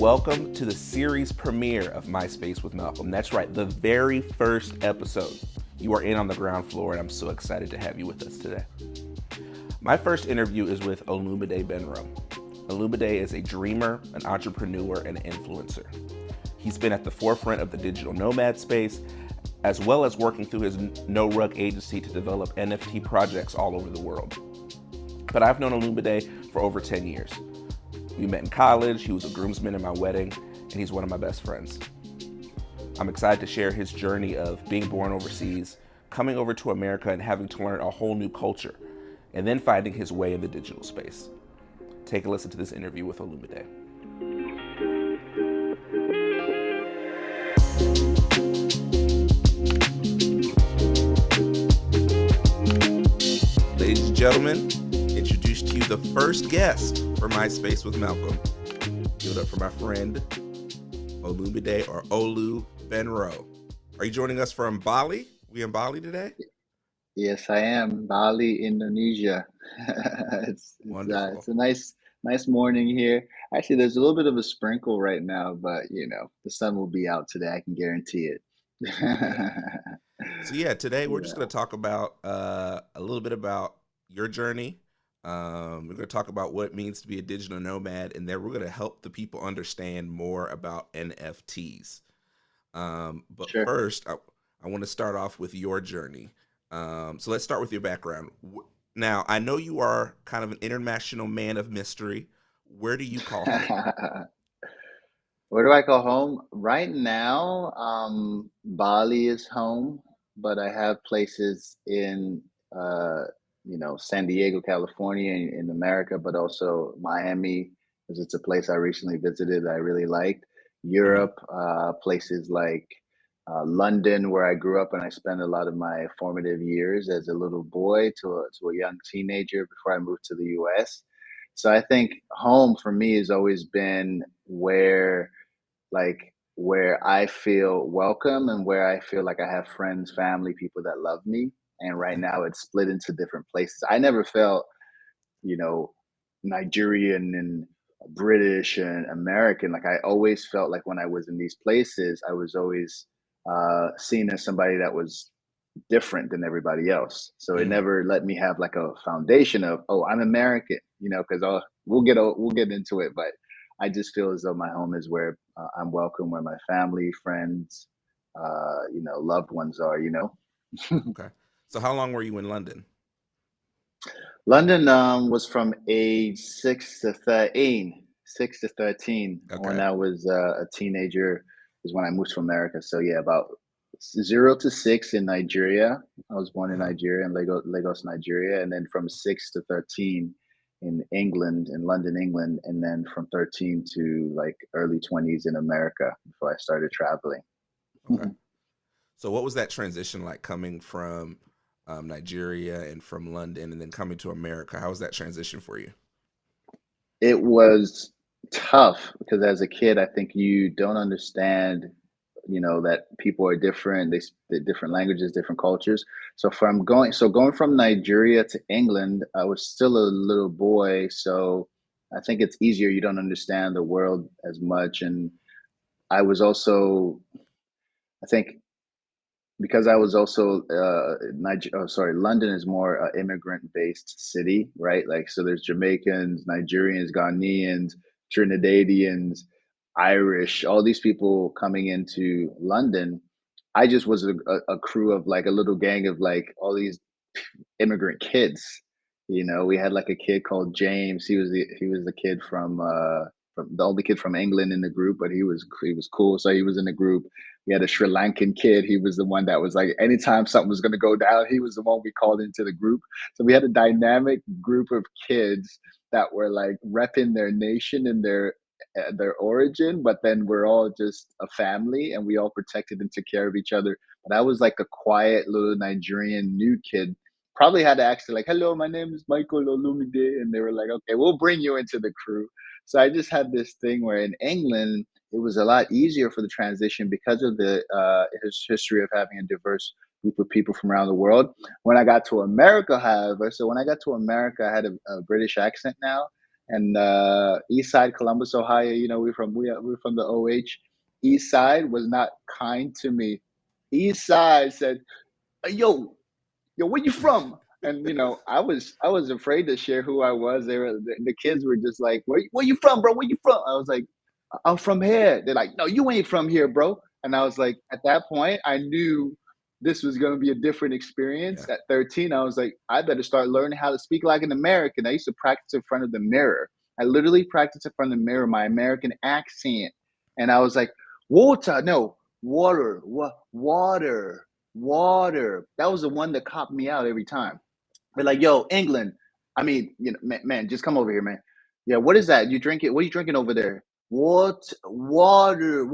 welcome to the series premiere of My Space with Malcolm. That's right, the very first episode. You are in on the ground floor, and I'm so excited to have you with us today. My first interview is with Olumide Gbenro. Olumide is a dreamer, an entrepreneur, and an influencer. He's been at the forefront of the digital nomad space, as well as working through his No Rug agency to develop NFT projects all over the world. But I've known Olumide for over 10 years. We met in college, he was a groomsman in my wedding, and he's one of my best friends. I'm excited to share his journey of being born overseas, coming over to America and having to learn a whole new culture, and then finding his way in the digital space. Take a listen to this interview with Olumide. Ladies and gentlemen, introduce to you the first guest for My Space with Malcolm. Give it up for my friend, Olumide or Olu Gbenro. Are you joining us from Bali? We in Bali today? Yes, I am. Bali, Indonesia. Wonderful. It's a nice morning here. Actually, there's a little bit of a sprinkle right now, but the sun will be out today. I can guarantee it. Yeah. So today we're just Yeah. going to talk about a little bit about your journey. We're going to talk about what it means to be a digital nomad, and then we're going to help the people understand more about NFTs. But Sure. first, I want to start off with your journey. So let's start with your background. Now, I know you are kind of an international man of mystery. Where do you call home? Where do I call home? Right now, Bali is home, but I have places in San Diego, California in America, but also Miami, because it's a place I recently visited that I really liked. Mhm. Europe, places like London, where I grew up and I spent a lot of my formative years as a little boy to a young teenager before I moved to the US. So I think home for me has always been where I feel welcome and where I feel like I have friends, family, people that love me. And right Okay. now it's split into different places. I never felt, you know, Nigerian and British and American. Like I always felt like when I was in these places, I was always seen as somebody that was different than everybody else. So it Mm. never let me have like a foundation of, oh, I'm American, because we'll get into it. But I just feel as though my home is where I'm welcome, where my family, friends, loved ones are. Okay. So how long were you in London? London was from age 6 to 13. When Okay. I was a teenager is when I moved to America. So yeah, about 0 to 6 in Nigeria. I was born in Uh-huh. Nigeria, in Lagos, Nigeria, and then from 6 to 13 in England, in London, England, and then from 13 to like early 20s in America before I started traveling. Okay. So what was that transition like coming from Nigeria and from London and then coming to America? How was that transition for you? It was tough because as a kid, I think you don't understand, that people are different. They speak different languages, different cultures. So going from Nigeria to England, I was still a little boy. So I think it's easier. You don't understand the world as much. And I was also, I think because I was also London is more immigrant-based city, right? Like, so there's Jamaicans, Nigerians, Ghanaians, Trinidadians, Irish, all these people coming into London. I just was a crew of like a little gang of like all these immigrant kids. We had like a kid called James. He was the kid from the only kid from England in the group, but he was cool. So he was in the group. We had a Sri Lankan kid. He was the one that was like, anytime something was gonna go down, he was the one we called into the group. So we had a dynamic group of kids that were like repping their nation and their origin, but then we're all just a family and we all protected and took care of each other. But I was like a quiet little Nigerian new kid. Probably had to ask like, "Hello, my name is Michael Olumide," and they were like, "Okay, we'll bring you into the crew." So I just had this thing where in England it was a lot easier for the transition because of the history of having a diverse group of people from around the world. When I got to America, however, so when I got to America, I had a British accent now, and East Side, Columbus, Ohio. You know, we're from the OH. East Side was not kind to me. East Side said, "Hey, yo, where you from?" And I was afraid to share who I was. The kids were just like, where you from, bro? Where you from? I was like, I'm from here. They're like, no, you ain't from here, bro. And I was like, at that point, I knew this was going to be a different experience. Yeah. At 13, I was like, I better start learning how to speak like an American. I used to practice in front of the mirror. I literally practiced in front of the mirror, my American accent. And I was like, water, no, water, water, water. That was the one that copped me out every time. They're like, yo, England. I mean, man, just come over here, man. Yeah, what is that? You drink it? What are you drinking over there? Water, water.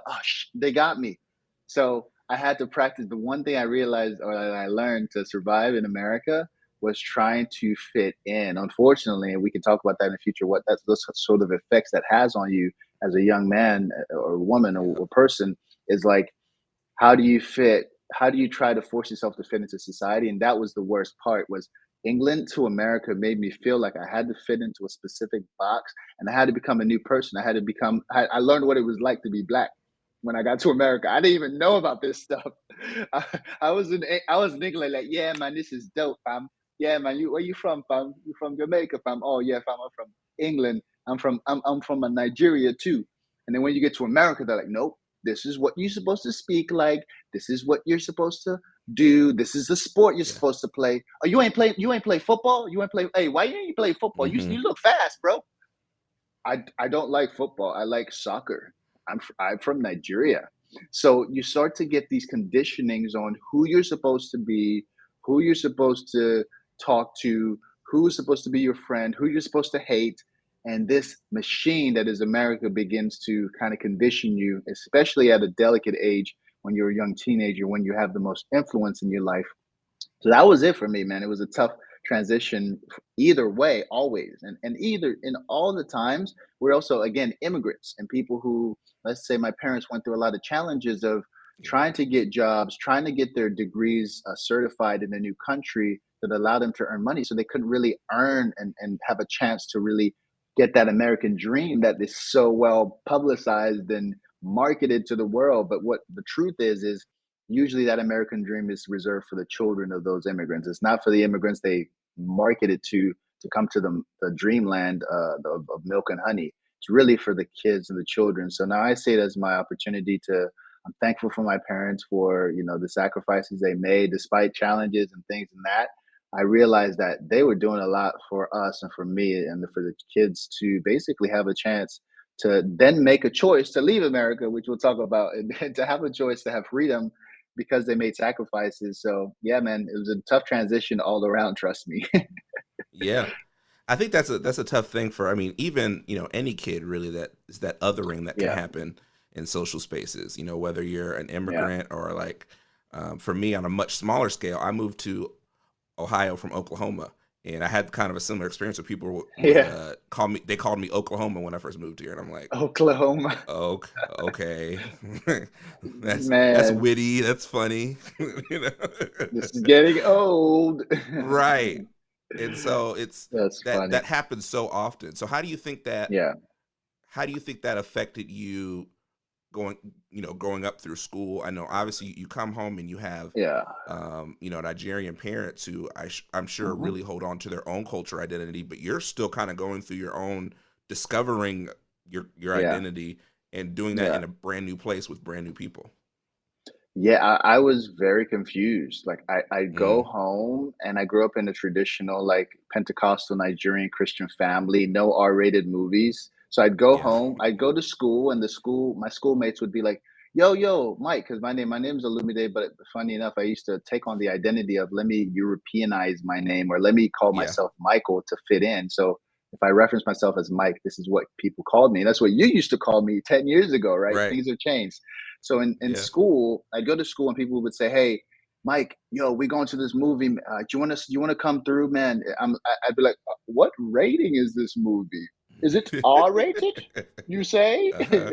Oh, they got me. So I had to practice. The one thing I realized or that I learned to survive in America was trying to fit in. Unfortunately, and we can talk about that in the future, what that's those sort of effects that has on you as a young man or woman Yeah. or person is like, how do you fit, how do you try to force yourself to fit into society? And that was the worst part, was England to America made me feel like I had to fit into a specific box, and I had to become a new person. I had to become, I learned what it was like to be black when I got to America. I didn't even know about this stuff. I was in England like, yeah, man, this is dope, fam. Yeah, man, where you from, fam? You from Jamaica, fam? Oh yeah, fam, I'm from England. I'm from Nigeria too. And then when you get to America, they're like, nope, this is what you're supposed to speak like. This is what you're supposed to do. This is the sport you're Yeah. supposed to play. Oh, you ain't play football? You ain't play, hey, why you ain't play football? Hmm. You look fast, bro. I don't like football. I like soccer. I'm from Nigeria. So you start to get these conditionings on who you're supposed to be, who you're supposed to talk to, who's supposed to be your friend, who you're supposed to hate. And this machine that is America begins to kind of condition you, especially at a delicate age when you're a young teenager, when you have the most influence in your life. So that was it for me, man. It was a tough transition either way, always. And either in all the times, we're also again immigrants and people who, let's say my parents went through a lot of challenges of Yeah. trying to get jobs, trying to get their degrees certified in a new country that allowed them to earn money. So they couldn't really earn and have a chance to really get that American dream that is so well publicized and marketed to the world. But what the truth is usually that American dream is reserved for the children of those immigrants. It's not for the immigrants they marketed to come to the dreamland of milk and honey. It's really for the kids and the children. So now I see it as my opportunity to. I'm thankful for my parents for the sacrifices they made despite challenges and things and that. I realized that they were doing a lot for us and for me and for the kids to basically have a chance to then make a choice to leave America, which we'll talk about, and to have a choice to have freedom because they made sacrifices. So yeah, man, it was a tough transition all around. Trust me. Yeah. I think that's a tough thing for, I mean, even, any kid really, that is that othering that can Yeah, happen in social spaces, whether you're an yeah, immigrant or like, for me on a much smaller scale, I moved to Ohio from Oklahoma, and I had kind of a similar experience where people would yeah. they called me Oklahoma when I first moved here, and I'm like, Oklahoma, oh, okay, that's man, witty, that's funny, you know, this is getting old. right? And so it's That's that funny. happens so often. So Yeah, how do you think that affected you going growing up through school? I know obviously you come home and you have yeah. Nigerian parents who I'm sure Mhm. really hold on to their own culture identity, but you're still kind of going through your own discovering your Yeah, identity and doing that yeah. in a brand new place with brand new people. Yeah, I was very confused. Like I go Mm, home and I grew up in a traditional like Pentecostal Nigerian Christian family, no R-rated movies. So I'd go yeah. home, I'd go to school, and my schoolmates would be like, yo, Mike, because my name's Olumide, but funny enough, I used to take on the identity of let me Europeanize my name or let me call Yeah. myself Michael to fit in. So if I reference myself as Mike, this is what people called me. That's what you used to call me 10 years ago, right? Right. Things have changed. So in Yeah. school, I'd go to school and people would say, "Hey, Mike, yo, we going to this movie. Do you want to come through, man?" I'd be like, "What rating is this movie? Is it R rated? You say?" Uh-huh.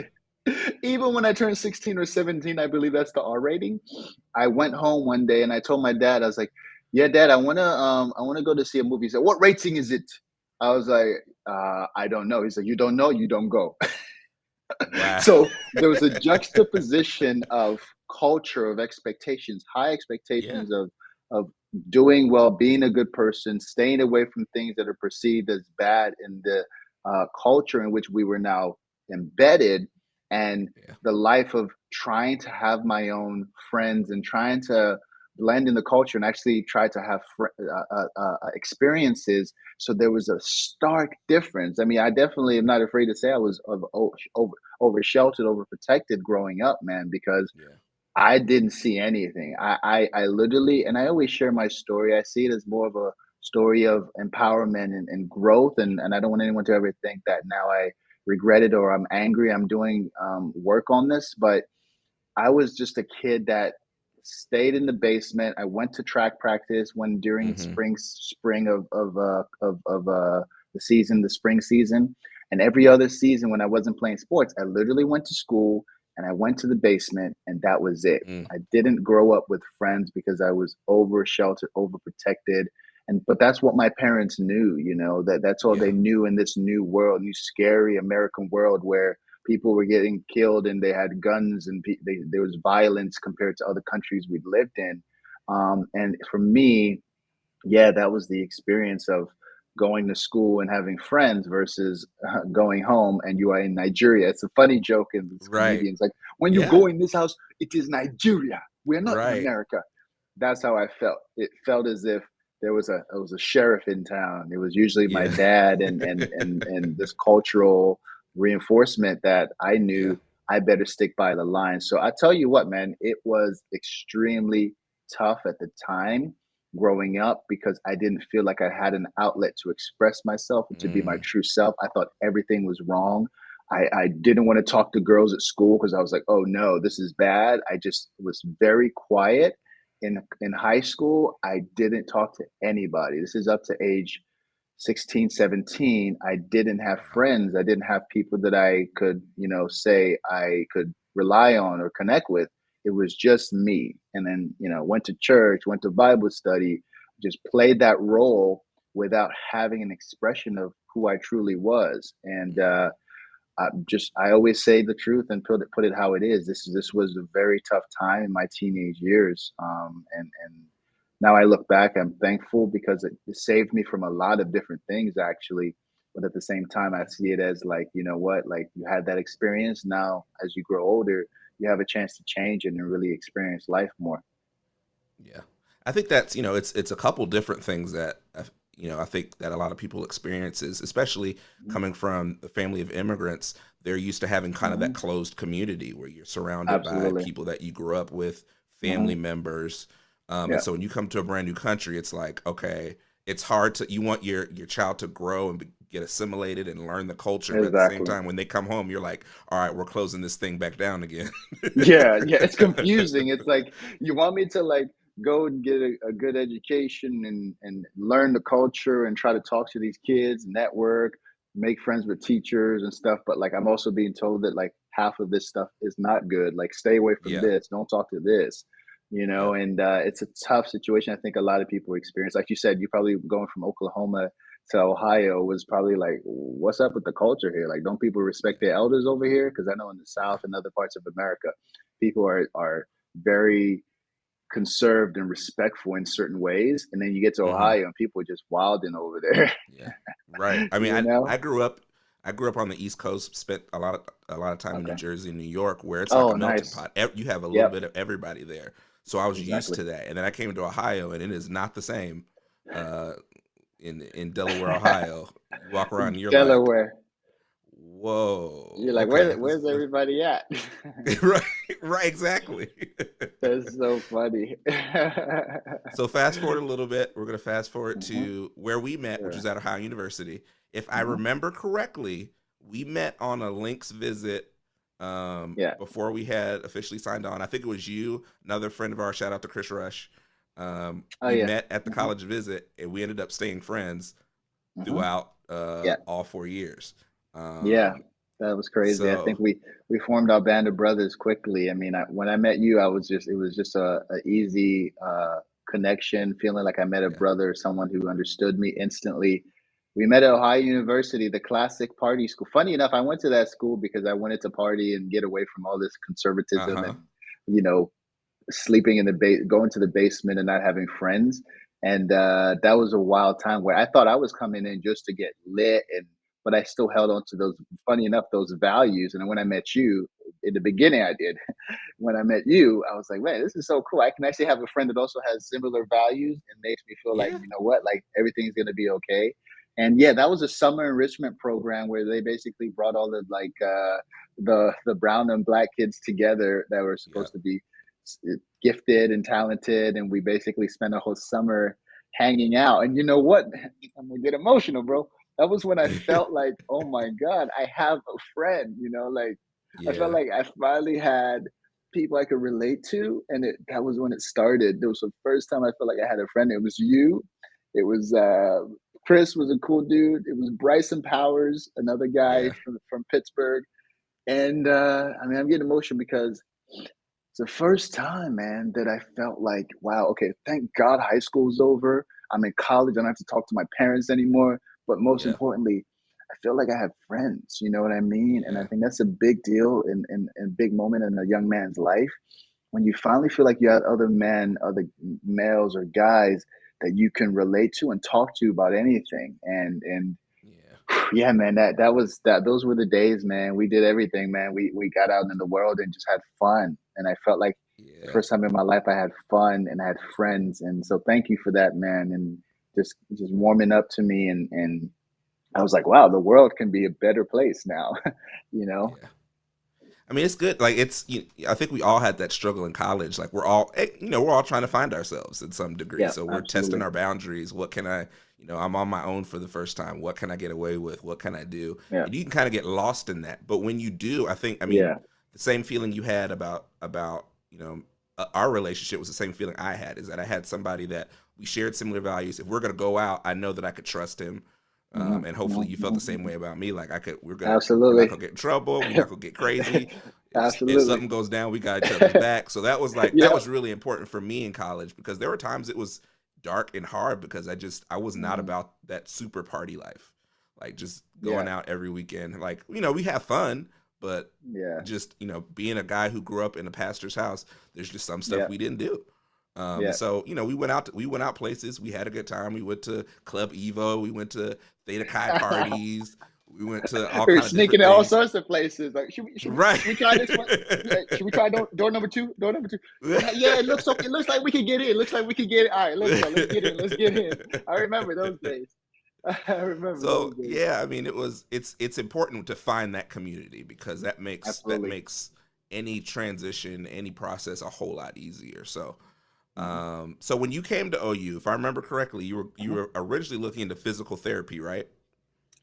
Even when I turned 16 or 17, I believe that's the R rating. I went home one day and I told my dad, I was like, "Yeah, Dad, I wanna go to see a movie." He said, "What rating is it?" I was like, I don't know. He's like, you don't know, you don't go. Wow. So there was a juxtaposition of culture, of expectations, high Yeah. expectations of doing well, being a good person, staying away from things that are perceived as bad in the culture in which we were now embedded, and Yeah. the life of trying to have my own friends and trying to blend in the culture and actually try to have experiences. So there was a stark difference. I mean, I definitely am not afraid to say I was over sheltered, over protected growing up, man, because Yeah. I didn't see anything. I literally, and I always share my story. I see it as more of a story of empowerment and growth. And I don't want anyone to ever think that now I regret it or I'm angry. I'm doing work on this, but I was just a kid that stayed in the basement. I went to track practice when during Hmm. spring of the season, the spring season, and every other season when I wasn't playing sports, I literally went to school and I went to the basement, and that was it. Mm. I didn't grow up with friends because I was over sheltered, overprotected, and but that's what my parents knew. You know that's all they Yeah. knew in this new world, new scary American world where people were getting killed and they had guns and there was violence compared to other countries we'd lived in. And for me, yeah, that was the experience of going to school and having friends versus going home and you are in Nigeria. It's a funny joke in these Right. comedians like, when you Yeah. go in this house, it is Nigeria. We're not in Right. America. That's how I felt. It felt as if there was a sheriff in town. It was usually my Yeah. dad and this cultural reinforcement that I Yeah. knew I better stick by the line. So I tell you what, man, it was extremely tough at the time growing up because I didn't feel like I had an outlet to express myself and to be my Mm. true self. I thought everything was wrong. I didn't want to talk to girls at school because I was like, oh no, this is bad. I just was very quiet. In high school, I didn't talk to anybody. This is up to age 16, 17. I didn't have Wow. friends. I didn't have people that I could, say I could rely on or connect with. It was just me. And then, went to church, went to Bible study, just played that role without having an expression of who I truly was. And Mm. I always say the truth and put it how it is. This was a very tough time in my teenage years, and now I look back, I'm thankful because it saved me from a lot of different things actually. But at the same time, I see it as like, you know what, like you had that experience. Now, as you grow older, you have a chance to change it and really experience life more. Yeah, I think that's it's a couple different things that I think that a lot of people experiences, especially Mhm. coming from a family of immigrants. They're used to having kind of that Mhm. closed community where you're surrounded by Absolutely. people that you grew up with, family Hmm. members, and Yeah. so when you come to a brand new country, it's like okay, it's hard to you want your child to grow and get assimilated and learn the culture, but at the same Exactly. time, when they come home, you're like, all right, we're closing this thing back down again. Yeah, yeah, it's confusing. It's like you want me to like go and get a good education and learn the culture and try to talk to these kids, network, make friends with teachers and stuff. But like I'm also being told that like half of this stuff is not good. Like stay away from Yeah, this, don't talk to this, yeah, and it's a tough situation. I think a lot of people experience. Like you said, you probably going from Oklahoma to Ohio was probably like, what's up with the culture here? Like, don't people respect yeah, their elders over here? Because I know in the yeah. South and other parts of America, people are very conserved and respectful in certain ways, and then you get to Hmm. Ohio and people are just wilding over there. Yeah. Right. I mean, you I know? I grew up I grew up on the East Coast, spent a lot of time in New Okay. Jersey and New York where it's like a Oh, melting nice. pot. You have a little Yep. bit of everybody there. So I was used Exactly. to that. And then I came to Ohio and it is not the same uh in Delaware, Ohio. You walk around and you're like, Delaware. "Whoa, You're like, okay. where's everybody at? right, right, exactly." That's so funny. So fast forward a little bit. We're going to fast forward Hmm. to where we met, which Sure. was at Ohio University. If I Hmm. remember correctly, we met on a links visit Yeah. before we had officially signed on. I think it was you, another friend of ours. Shout out to Chris Rush. Oh We yeah. met at the Hmm. college visit, and we ended up staying friends Hmm. throughout Yeah. all 4 years. Yeah, Um, that was crazy. I think so we formed our band of brothers quickly. I mean, when I met you, I was just it was just a easy connection, feeling like I met a yeah, brother, someone who understood me instantly. We met at Ohio University, the classic party school. Funny enough, I went to that school because I wanted to party and get away from all this conservatism Uh-huh. and, you know, sleeping in the going to the basement and not having friends. And that was a wild time where I thought I was coming in just to get lit, and but I still held on to those. Funny enough, those values. And then when I met you in the beginning, I did. When I met you, I was like, man, this is so cool. I can actually have a friend that also has similar values and makes me feel like, Yeah. you know what, like everything's gonna be okay. And yeah, that was a summer enrichment program where they basically brought all the the brown and black kids together that were Yeah. supposed to be gifted and talented, and we basically spent a whole summer hanging out. And you know what? I'm gonna get emotional, bro. That was when I felt like, oh my god, I have a friend. Like I felt Yeah. like I finally had people I could relate to, and that was when it started. It was the first time I felt like I had a friend. It was you. It was Chris was a cool dude. It was Bryson Powers, another guy Yeah. from Pittsburgh. And I mean, I'm getting emotional because it's the first time, man, that I felt like, wow, okay, thank God high school's over. I'm in college. I don't have to talk to my parents anymore. But most Yeah. importantly, I feel like I have friends. You know what I mean? And I Yeah. think that's a big deal and big moment in a young man's life when you finally feel like you have other men, other males or guys that you can relate to and talk to about anything. And Yeah. yeah, man, that those were the days, man. We did everything, man. We got out in the world and just had fun. And I felt like the Yeah. first time in my life I had fun and I had friends. And so thank you for that, man. And just warming up to me and I was like, wow, the world can be a better place now, you know? Yeah. I mean, it's good. Like, I think we all had that struggle in college. Like, we're all, we're all trying to find ourselves in some degree. Yeah, So we're testing absolutely. our boundaries. What can I, I'm on my own for the first time. What can I get away with? What can I do? Yeah. And you can kind of get lost in that. But when you do, I mean, Yeah. the same feeling you had about, our relationship was the same feeling I had. Is that I had somebody that we shared similar values. If we're gonna go out, I know that I could trust him. Hmm. And hopefully you felt the same way about me. Like we're not Absolutely. gonna get in trouble. We're not gonna get crazy. If Absolutely. something goes down, we got each other's back. So that Yep. was really important for me in college because there were times it was dark and hard because I was not Mhm. about that super party life, like just going Yeah. out every weekend. Like we have fun, but Yeah. just being a guy who grew up in a pastor's house, there's just some stuff Yeah. we didn't do. And Yeah. so we went out places. We had a good time. We went to Club Evo. We went to Theta Chi parties. We went to all We were kind of different sneaking to all things. sorts of places. Like, Right. should we try this one? Yeah, should we try door number two? Door number two. Yeah, it looks okay. It looks like we can get in. It looks like we can get in. All right, let's go. Let's get in. Let's get in. I remember those days. I remember So those days. yeah, I mean, it's important to find that community because that Absolutely. makes any transition, any process a whole lot easier. So Hmm. so when you came to OU, if I remember correctly, you Hmm. were originally looking into physical therapy, right?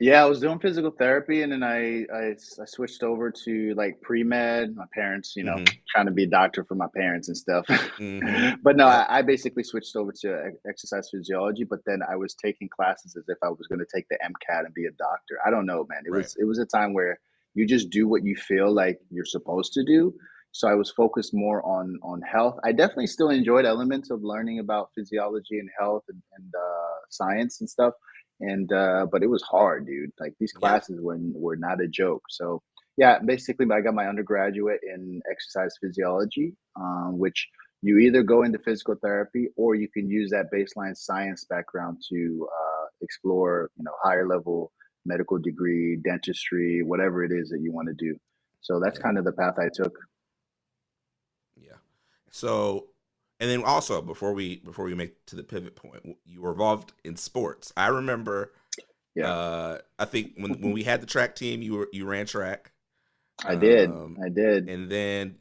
Yeah, I was doing physical therapy, and then I switched over to like pre med. My parents, Mm-hmm. trying to be a doctor for my parents and stuff. Mm-hmm. But no, Yep. I basically switched over to exercise physiology. But then I was taking classes as if I was going to take the MCAT and be a doctor. I don't know, man. It Right. was it was a time where you just do what you feel like you're supposed to do. So I was focused more on health. I definitely still enjoyed elements of learning about physiology and health and science and stuff, and but it was hard, dude. Like these Yeah. classes were not a joke. So yeah, basically I got my undergraduate in exercise physiology, which you either go into physical therapy or you can use that baseline science background to explore higher level medical degree, dentistry, whatever it is that you want to do. So that's Yeah. kind of the path I took. Yeah. So, and then also before we make to the pivot point, you were involved in sports. I remember. Yeah. I think when we had the track team, you ran track, I did. um, I did. and then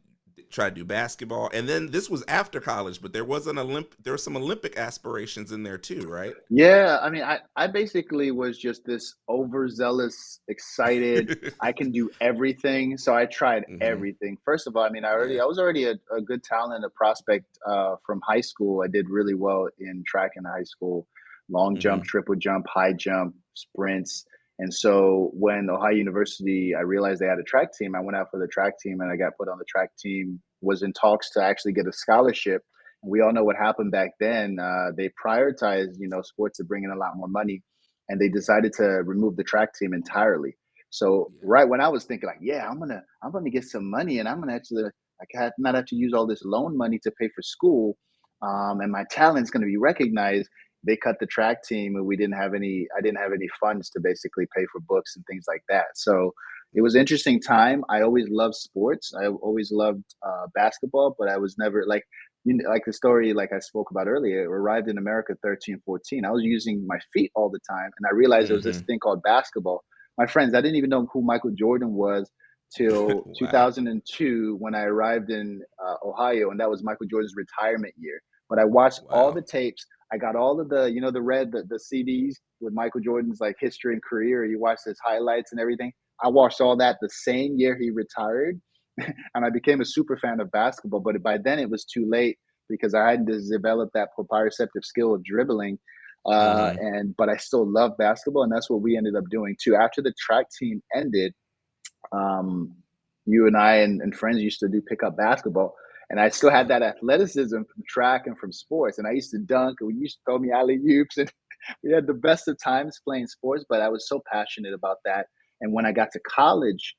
tried to do basketball, and then this was after college, but there were some Olympic aspirations in there too, right? Yeah, I mean, I basically was just this overzealous, excited. I can do everything, so I tried Hmm. everything. First of all, I mean, Yeah. I was already a good talent, a prospect from high school. I did really well in track in high school, long jump, Hmm. triple jump, high jump, sprints. And so when Ohio University, I realized they had a track team. I went out for the track team, and I got put on the track team. Was in talks to actually get a scholarship. We all know what happened back then. They prioritized, sports to bring in a lot more money. and they decided to remove the track team entirely. So Yeah. right when I was thinking like, yeah, I'm gonna get some money, and I'm gonna actually like not have to use all this loan money to pay for school, and my talent's gonna be recognized. They cut the track team, and we didn't have any. I didn't have any funds to basically pay for books and things like that. So it was an interesting time. I always loved sports. I always loved basketball, but I was never like, like the story like I spoke about earlier. I arrived in America 13, 14. I was using my feet all the time, and I realized there was this Mm-hmm. thing called basketball. My friends, I didn't even know who Michael Jordan was till Wow. 2002 when I arrived in Ohio, and that was Michael Jordan's retirement year. But I watched all Wow. the tapes. I got all of the, the CDs with Michael Jordan's like history and career. You watch his highlights and everything. I watched all that the same year he retired, and I became a super fan of basketball. But by then it was too late because I hadn't developed that proprioceptive skill of dribbling. Mm-hmm. And but I still love basketball, and that's what we ended up doing too. After the track team ended, um, you and I and friends used to do pickup basketball, and I still had Yeah. that athleticism from track and from sports. And I used to dunk, and we used to throw me alley oops, and we had the best of times playing sports. But I was so passionate about that. And when I got to college,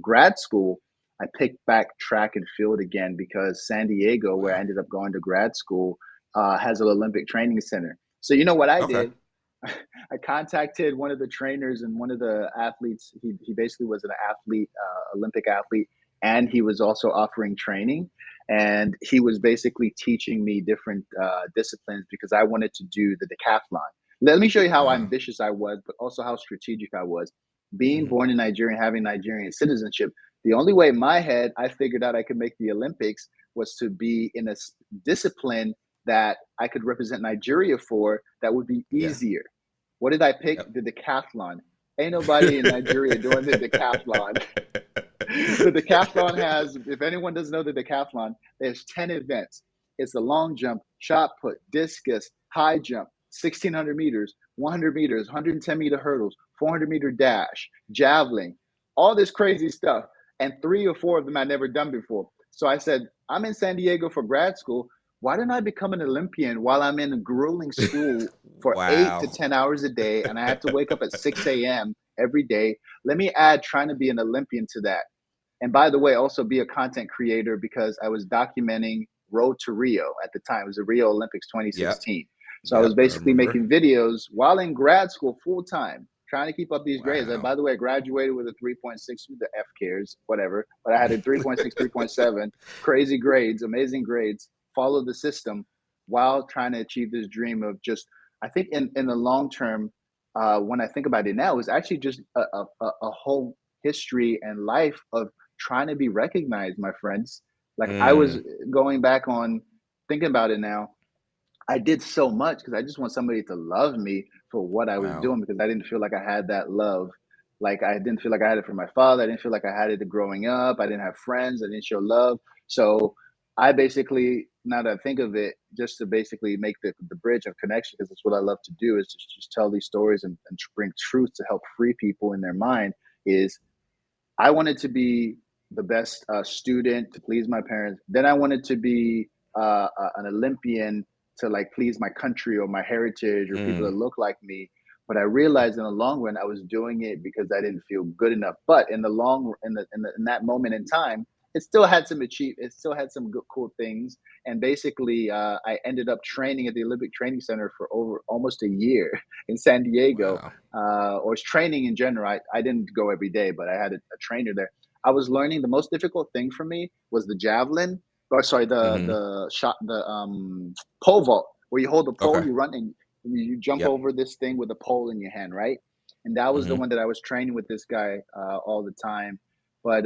grad school, I picked back track and field again because San Diego, where I Wow. ended up going to grad school, has an Olympic training center. So you know what I Okay. did? I contacted one of the trainers and one of the athletes. He basically was an athlete, Olympic athlete, and he was also offering training. And he was basically teaching me different disciplines because I wanted to do the decathlon. Let me show you how Wow. ambitious I was, but also how strategic I was. Being Mm-hmm. born in Nigeria and having Nigerian citizenship, the only way in my head I figured out I could make the Olympics was to be in a discipline that I could represent Nigeria for that would be Yeah. easier. What did I pick? Yep. The decathlon. Ain't nobody in Nigeria doing the decathlon. The decathlon has, if anyone doesn't know the decathlon, there's 10 events. It's a long jump, shot put, discus, high jump, 1600 meters, 100 meters, 110-meter hurdles, 400-meter dash, javelin, all this crazy stuff. And 3 or 4 of them I'd never done before. So I said, I'm in San Diego for grad school. Why don't I become an Olympian while I'm in a grueling school for 8 to 10 hours a day? And I have to wake up at 6 a.m. every day. Let me add trying to be an Olympian to that. And by the way, also be a content creator because I was documenting Road to Rio at the time. It was the Rio Olympics Yep. 2016. So I was Yep. I basically remember. making videos while in grad school full time, trying to keep up these grades. And Wow. by the way, I graduated with a 3.6, who the F cares, whatever. But I had a 3.6, 3.7, crazy grades, amazing grades, follow the system while trying to achieve this dream of just, I think in the long term, when I think about it now, it was actually just a whole history and life of trying to be recognized, my friends. Like I was Mm. going back on thinking about it now. I did so much because I just want somebody to love me for what I was Wow. doing because I didn't feel like I had that love. Like I didn't feel like I had it from my father. I didn't feel like I had it growing up. I didn't have friends. I didn't show love. So I basically, now that I think of it, just to basically make the bridge of connection, because that's what I love to do, is just tell these stories and bring truth to help free people in their mind. Is I wanted to be the best student to please my parents. Then I wanted to be an Olympian to like please my country or my heritage or people that Mm. look like me. But I Yeah. realized in the long run I was doing it because I didn't feel good enough. But in the long in that moment in time, it still had some achieve. It still had some good cool things. And basically, I ended up training at the Olympic Training Center for over almost a year in San Diego, Wow. or training in general. I didn't go every day, but I had a trainer there. I was learning. The most difficult thing for me was the javelin, or sorry, Mm-hmm. the shot, the pole vault, where you hold the pole, Okay. you run, and you jump Yep. over this thing with a pole in your hand, right? And that was the Mm-hmm. one that I was training with this guy all the time. But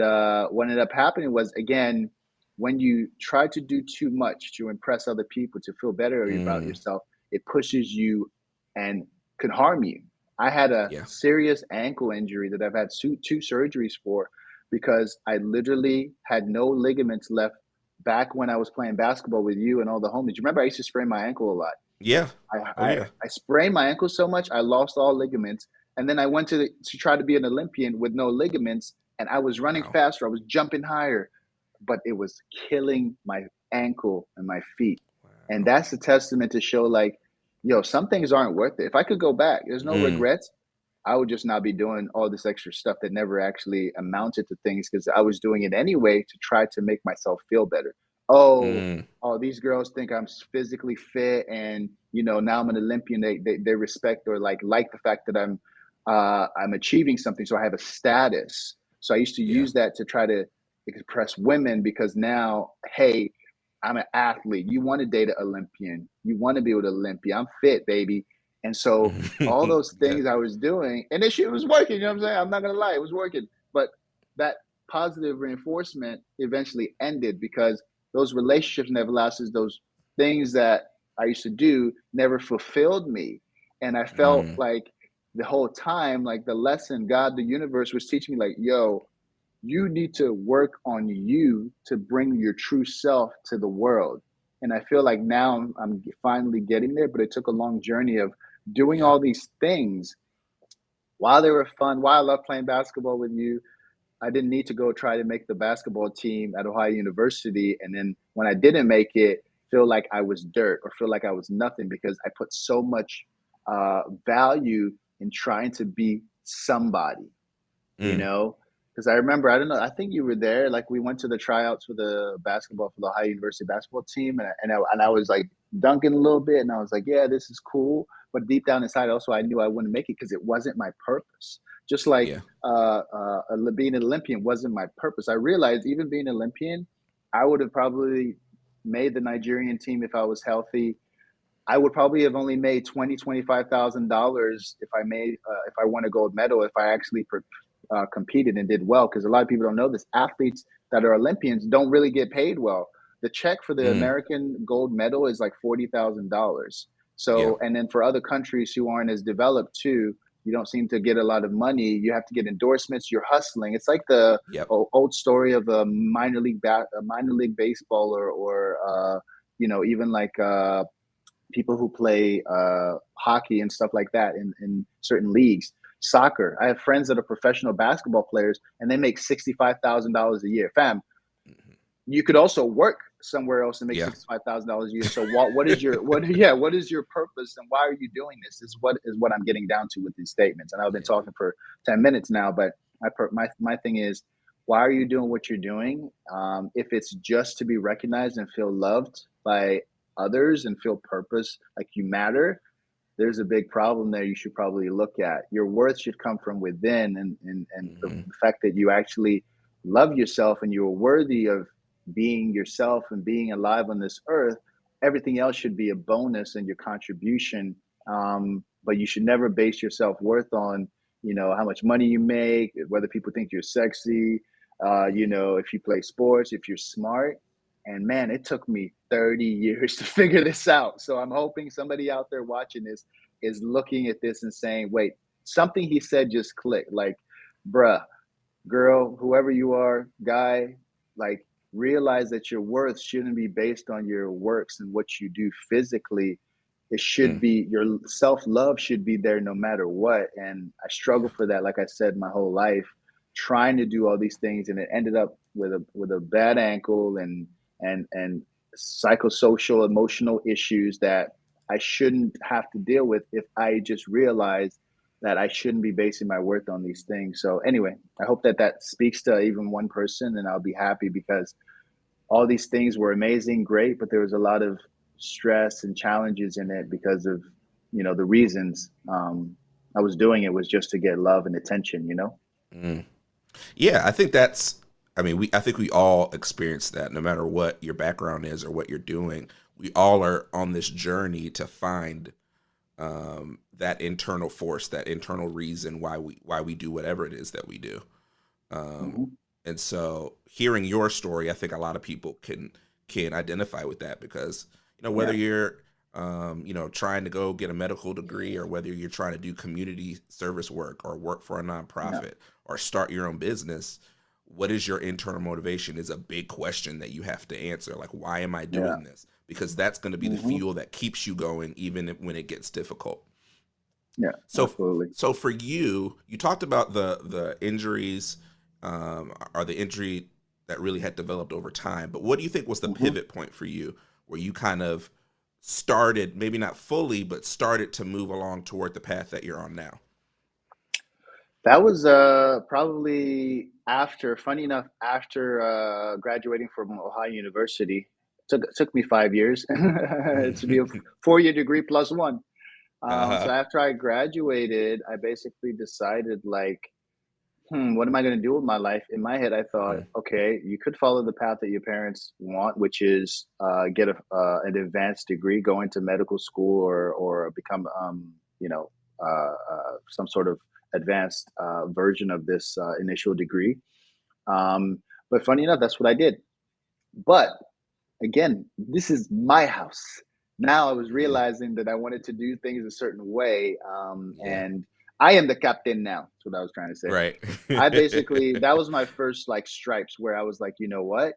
what ended up happening was, again, when you try to do too much to impress other people to feel better about Mm. yourself, it pushes you and could harm you. I had a Yeah. serious ankle injury that I've had two surgeries for because I literally had no ligaments left back when I was playing basketball with you and all the homies. You remember I used to sprain my ankle a lot. Yeah. Oh I, I, yeah. I sprained my ankle so much I lost all ligaments, and then I went to try to be an Olympian with no ligaments, and I was running Wow. faster, I was jumping higher, but it was killing my ankle and my feet. And Wow. that's a testament to show like yo, some things aren't worth it. If I could go back, there's no Mm, regrets. I would just not be doing all this extra stuff that never actually amounted to things because I was doing it anyway to try to make myself feel better. Oh, mm, these girls think I'm physically fit, and now I'm an Olympian. They respect or like the fact that I'm achieving something, so I have a status. So I used to yeah. use that to try to impress women because now, hey, I'm an athlete. You want to date an Olympian. You want to be with Olympia. I'm fit, baby. And so all those Yeah. things I was doing, and this shit was working. You know what I'm saying? I'm not gonna lie, it was working. But that positive reinforcement eventually ended because those relationships never lasted. Those things that I used to do never fulfilled me, and I felt Mm, like the whole time, like the lesson God, the universe was teaching me, like, yo, you need to work on you to bring your true self to the world. And I feel like now I'm finally getting there, but it took a long journey of doing yeah. all these things while they were fun, while I love playing basketball with you. I didn't need to go try to make the basketball team at Ohio University. And then when I didn't make it, feel like I was dirt or feel like I was nothing because I put so much value in trying to be somebody, you Mm, know? Because I remember, I don't know, I think you were there. Like we went to the tryouts for the basketball for the Ohio University basketball team, and I was like dunking a little bit, and I was like, yeah, this is cool. But deep down inside, also, I knew I wouldn't make it because it wasn't my purpose. Just like yeah. being an Olympian wasn't my purpose. I realized even being an Olympian, I would have probably made the Nigerian team if I was healthy. I would probably have only made $25,000 if I won a gold medal if I actually competed and did well. Because a lot of people don't know this. Athletes that are Olympians don't really get paid well. The check for the Mm, American gold medal is like $40,000. yeah. So, and then for other countries who aren't as developed too, you don't seem to get a lot of money. You have to get endorsements. You're hustling. It's like the Yep. old story of a minor league baseball or even like people who play hockey and stuff like that in certain leagues. Soccer. I have friends that are professional basketball players and they make $65,000 a year. Fam, Mhm. you could also work somewhere else and make Yeah. $65,000 a year. So what is your what is your purpose and why are you doing this? Is what I'm getting down to with these statements. And I've been Yeah. talking for 10 minutes now, but my thing is, why are you doing what you're doing? If it's just to be recognized and feel loved by others and feel purpose, like you matter, there's a big problem there you should probably look at. Your worth should come from within, and the Hmm. fact that you actually love yourself and you're worthy of being yourself and being alive on this earth. Everything else should be a bonus and your contribution. But you should never base your self worth on how much money you make, whether people think you're sexy, Hmm. if you play sports, if you're smart. And man, it took me 30 years to figure this out. So I'm hoping somebody out there watching this is looking at this and saying, wait, something he said just clicked. Like, bruh, girl, whoever you are, guy, like realize that your worth shouldn't be based on your works and what you do physically. It should Mm, be your self love should be there no matter what. And I struggle yeah. for that, like I said, my whole life, trying to do all these things, and it ended up with a bad ankle and psychosocial emotional issues that I shouldn't have to deal with if I just realized that I shouldn't be basing my worth on these things. So anyway, I hope that that speaks to even one person, and I'll be happy because all these things were amazing, great, but there was a lot of stress and challenges in it because of the reasons I was doing it was just to get love and attention. Mm. Yeah, I think that's. I mean, I think we all experience that, no matter what your background is or what you're doing. We all are on this journey to find that internal force, that internal reason why we do whatever it is that we do. Um, Hmm. and so, hearing your story, I think a lot of people can identify with that because whether Yeah, you're trying to go get a medical degree or whether you're trying to do community service work or work for a yeah, nonprofit or start your own business, what is your internal motivation is a big question that you have to answer. Like, why am I yeah. doing this? Because that's going to be the Hmm. fuel that keeps you going even when it gets difficult. Yeah, So, absolutely. so for you, you talked about the injuries, or the injury that really had developed over time. But what do you think was the Hmm. pivot point for you, where you kind of started, maybe not fully, but started to move along toward the path that you're on now? That was probably after, funny enough, after graduating from Ohio University. Took me 5 years to be a 4 year degree plus one. So Uh-huh. after I graduated, I basically decided like, what am I going to do with my life? In my head, I thought, Hmm. okay, you could follow the path that your parents want, which is get an advanced degree, go into medical school, or become, some sort of advanced version of this initial degree. But funny enough, that's what I did. But again, this is my house. Now I was Yeah. realizing that I wanted to do things a certain way, Yeah. and I am the captain now. That's what I was trying to say. Right. I basically that was my first like stripes where I was like, you know what?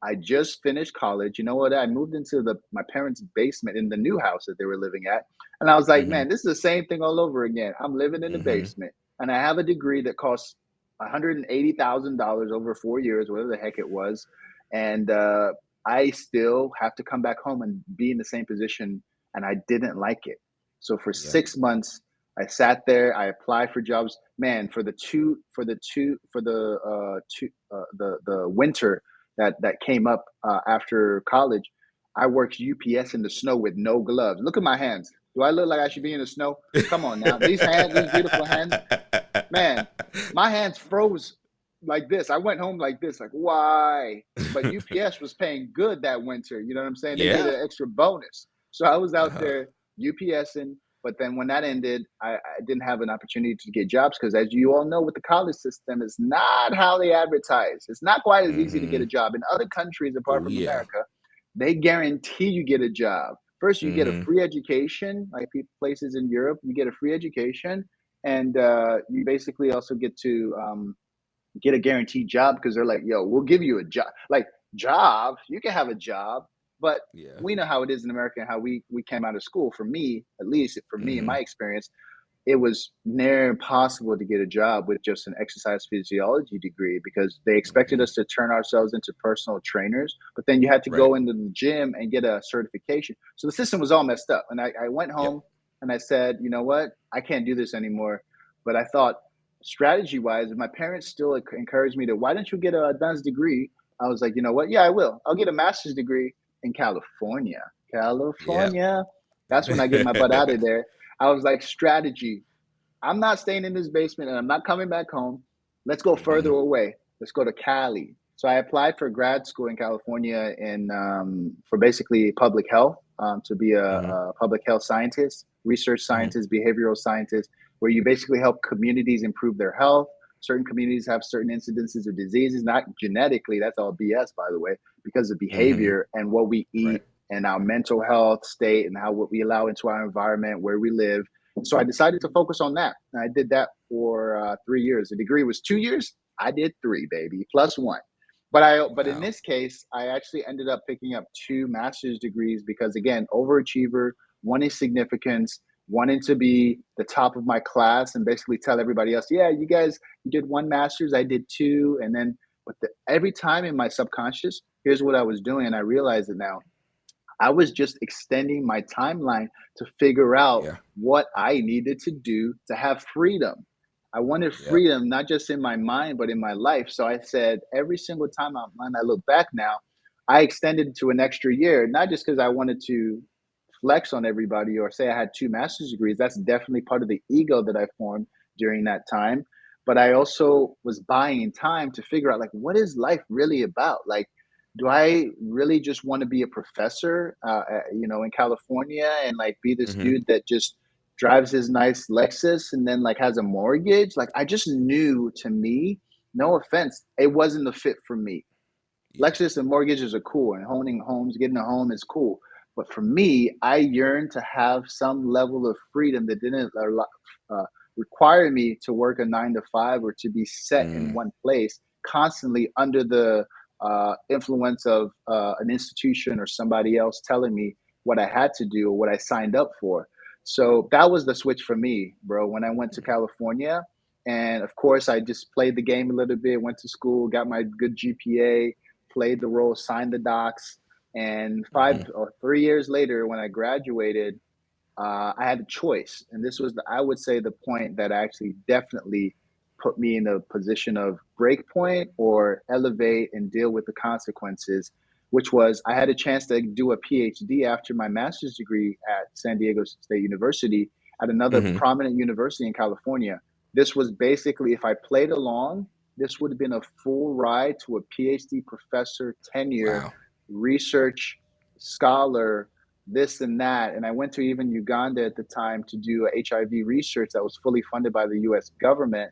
I just finished college. You know what? I moved into the my parents' basement in the new house that they were living at. And I was like, Hmm. man, this is the same thing all over again. I'm living in the Hmm. basement and I have a degree that costs $180,000 over 4 years, whatever the heck it was. And I still have to come back home and be in the same position. And I didn't like it. So for Yeah. 6 months, I sat there. I applied for jobs. Man, for the winter that came up after college, I worked UPS in the snow with no gloves. Look at my hands. Do I look like I should be in the snow? Come on now, these hands, these beautiful hands. Man, my hands froze like this. I went home like this, like why? But UPS was paying good that winter. You know what I'm saying? They gave Yeah. an extra bonus. So I was out Uh-huh. there UPSing. But then when that ended, I didn't have an opportunity to get jobs because, as you all know, with the college system, it's not how they advertise. It's not quite as easy to get Hmm. a job. In other countries, apart Oh from yeah. America, they guarantee you get a job. First, you get a Hmm. free education, like places in Europe, you get a free education, and you basically also get a guaranteed job because they're like, yo, we'll give you a job. Like, job, you can have a job, but Yeah. we know how it is in America and how we came out of school. For me, at least for me in Hmm. my experience, it was near impossible to get a job with just an exercise physiology degree because they expected Hmm. us to turn ourselves into personal trainers, but then you had to Right. go into the gym and get a certification. So the system was all messed up. And I went Yep. home and I said, you know what? I can't do this anymore. But I thought, strategy wise, if my parents still encouraged me to, why don't you get an advanced degree? I was like, you know what? Yeah, I will. I'll get a master's degree in California. Yeah. California. That's when I get my butt out of there. I was like, strategy. I'm not staying in this basement and I'm not coming back home. Let's go further Hmm. away. Let's go to Cali. So I applied for grad school in California in for basically public health, to be Hmm. a public health scientist, research Hmm. scientist, behavioral scientist, where you basically help communities improve their health. Certain communities have certain incidences of diseases, not genetically. That's all BS, by the way, because of Hmm. behavior and what we Right. eat and our mental health state and how what we allow into our environment, where we live. So I decided to focus on that. And I did that for 3 years. The degree was 2 years. I did three, baby, plus one. But in Wow. this case, I actually ended up picking up two master's degrees because, again, overachiever, wanting significance, wanting to be the top of my class, and basically tell everybody else, yeah, you guys, you did one master's, I did two, and then every time in my subconscious, here's what I was doing, and I realize it now. I was just extending my timeline to figure out Yeah. what I needed to do to have freedom. I wanted Yep. freedom, not just in my mind, but in my life. So I said, every single time when I look back now, I extended to an extra year, not just because I wanted to flex on everybody or say I had two master's degrees. That's definitely part of the ego that I formed during that time. But I also was buying time to figure out, like, what is life really about? Like, do I really just want to be a professor, in California and like be this Hmm. dude that just drives his nice Lexus and then like has a mortgage? Like, I just knew, to me, no offense, it wasn't the fit for me. Yeah. Lexus and mortgages are cool, and owning homes, getting a home is cool. But for me, I yearned to have some level of freedom that didn't uh, require me to work a 9 to 5 or to be set in Mm. one place constantly under the influence of an institution or somebody else telling me what I had to do or what I signed up for. So that was the switch for me, bro. When I went to California, and of course, I just played the game a little bit, went to school, got my good GPA, played the role, signed the docs, And Hmm. 3 years later, when I graduated, I had a choice, and this was I would say the point that actually definitely put me in a position of break point or elevate and deal with the consequences, which was I had a chance to do a PhD after my master's degree at San Diego State University at another Hmm. prominent university in California. This was basically, if I played along, this would have been a full ride to a PhD professor tenure, Wow. research scholar, this and that. And I went to even Uganda at the time to do HIV research that was fully funded by the US government.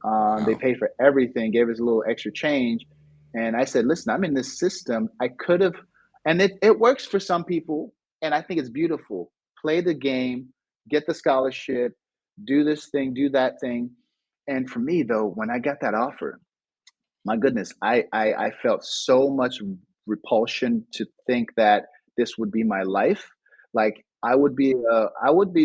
They Wow. paid for everything, gave us a little extra change. And I said, listen, I'm in this system. I could have, and it works for some people. And I think it's beautiful. Play the game, get the scholarship, do this thing, do that thing. And for me, though, when I got that offer, my goodness, I felt so much repulsion to think that this would be my life. Like I would be,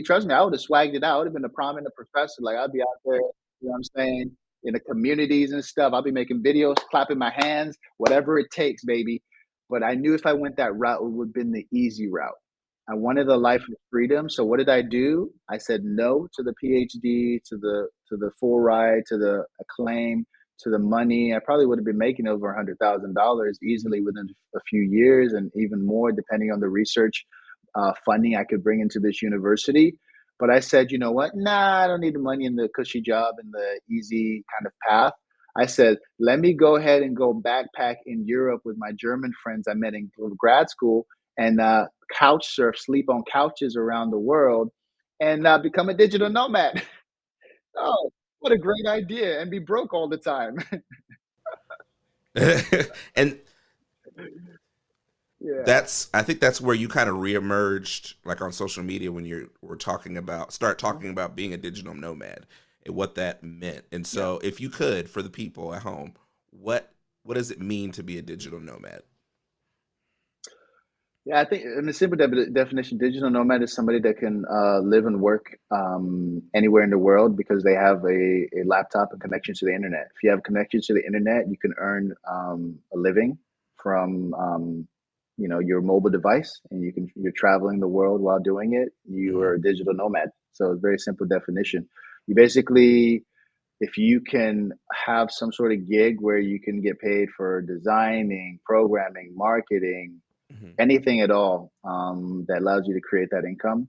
trust me, I would have swagged it out. I would have been a prominent professor. Like I'd be out there, you know what I'm saying, in the communities and stuff. I'll be making videos, clapping my hands, whatever it takes, baby. But I knew if I went that route, it would have been the easy route. I wanted a life of freedom. So what did I do? I said no to the PhD, to the full ride, to the acclaim, to the money. I probably would have been making over $100,000 easily within a few years, and even more depending on the research funding I could bring into this university. But I said, you know what? Nah, I don't need the money and the cushy job and the easy kind of path. I said, let me go ahead and go backpack in Europe with my German friends I met in grad school and couch surf, sleep on couches around the world, and become a digital nomad. Oh, what a great idea! And be broke all the time. And Yeah. that's I think that's where you kind of reemerged like on social media when you were talking about start Mhm. talking about being a digital nomad and what that meant. And Yeah. so if you could for the people at home, what what does it mean to be a digital nomad? Yeah, I think in the simple definition, digital nomad is somebody that can live and work anywhere in the world because they have a laptop and connection to the internet. If you have connection to the internet, you can earn a living from your mobile device, and you're traveling the world while doing it. You Hmm. are a digital nomad. So it's a very simple definition. You basically, if you can have some sort of gig where you can get paid for designing, programming, marketing, Hmm. anything at all that allows you to create that income.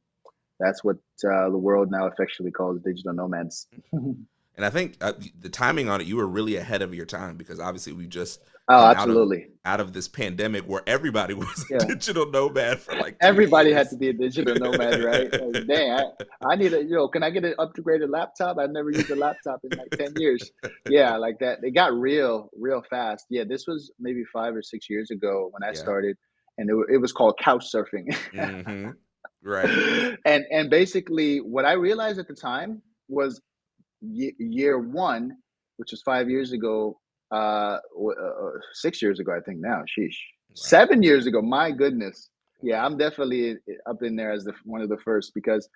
That's what the world now affectionately calls digital nomads. Oh, And I think the timing on it, you were really ahead of your time because obviously we just come absolutely. out of this pandemic where everybody was a Yeah. digital nomad for like two Everybody had to years. be a digital nomad, right? Like, dang, I need can I get an upgraded laptop? I've never used a laptop in like 10 years. Yeah, like that. It got real, real fast. Yeah, this was maybe 5 or 6 years ago when I Yeah. started, and it was called couch surfing. Hmm. Right. And basically, what I realized at the time was year one, which was 5 years ago, 6 years ago, I think now. Sheesh, Wow. 7 years ago. My goodness. Yeah, I'm Wow. definitely up in there as one of the first because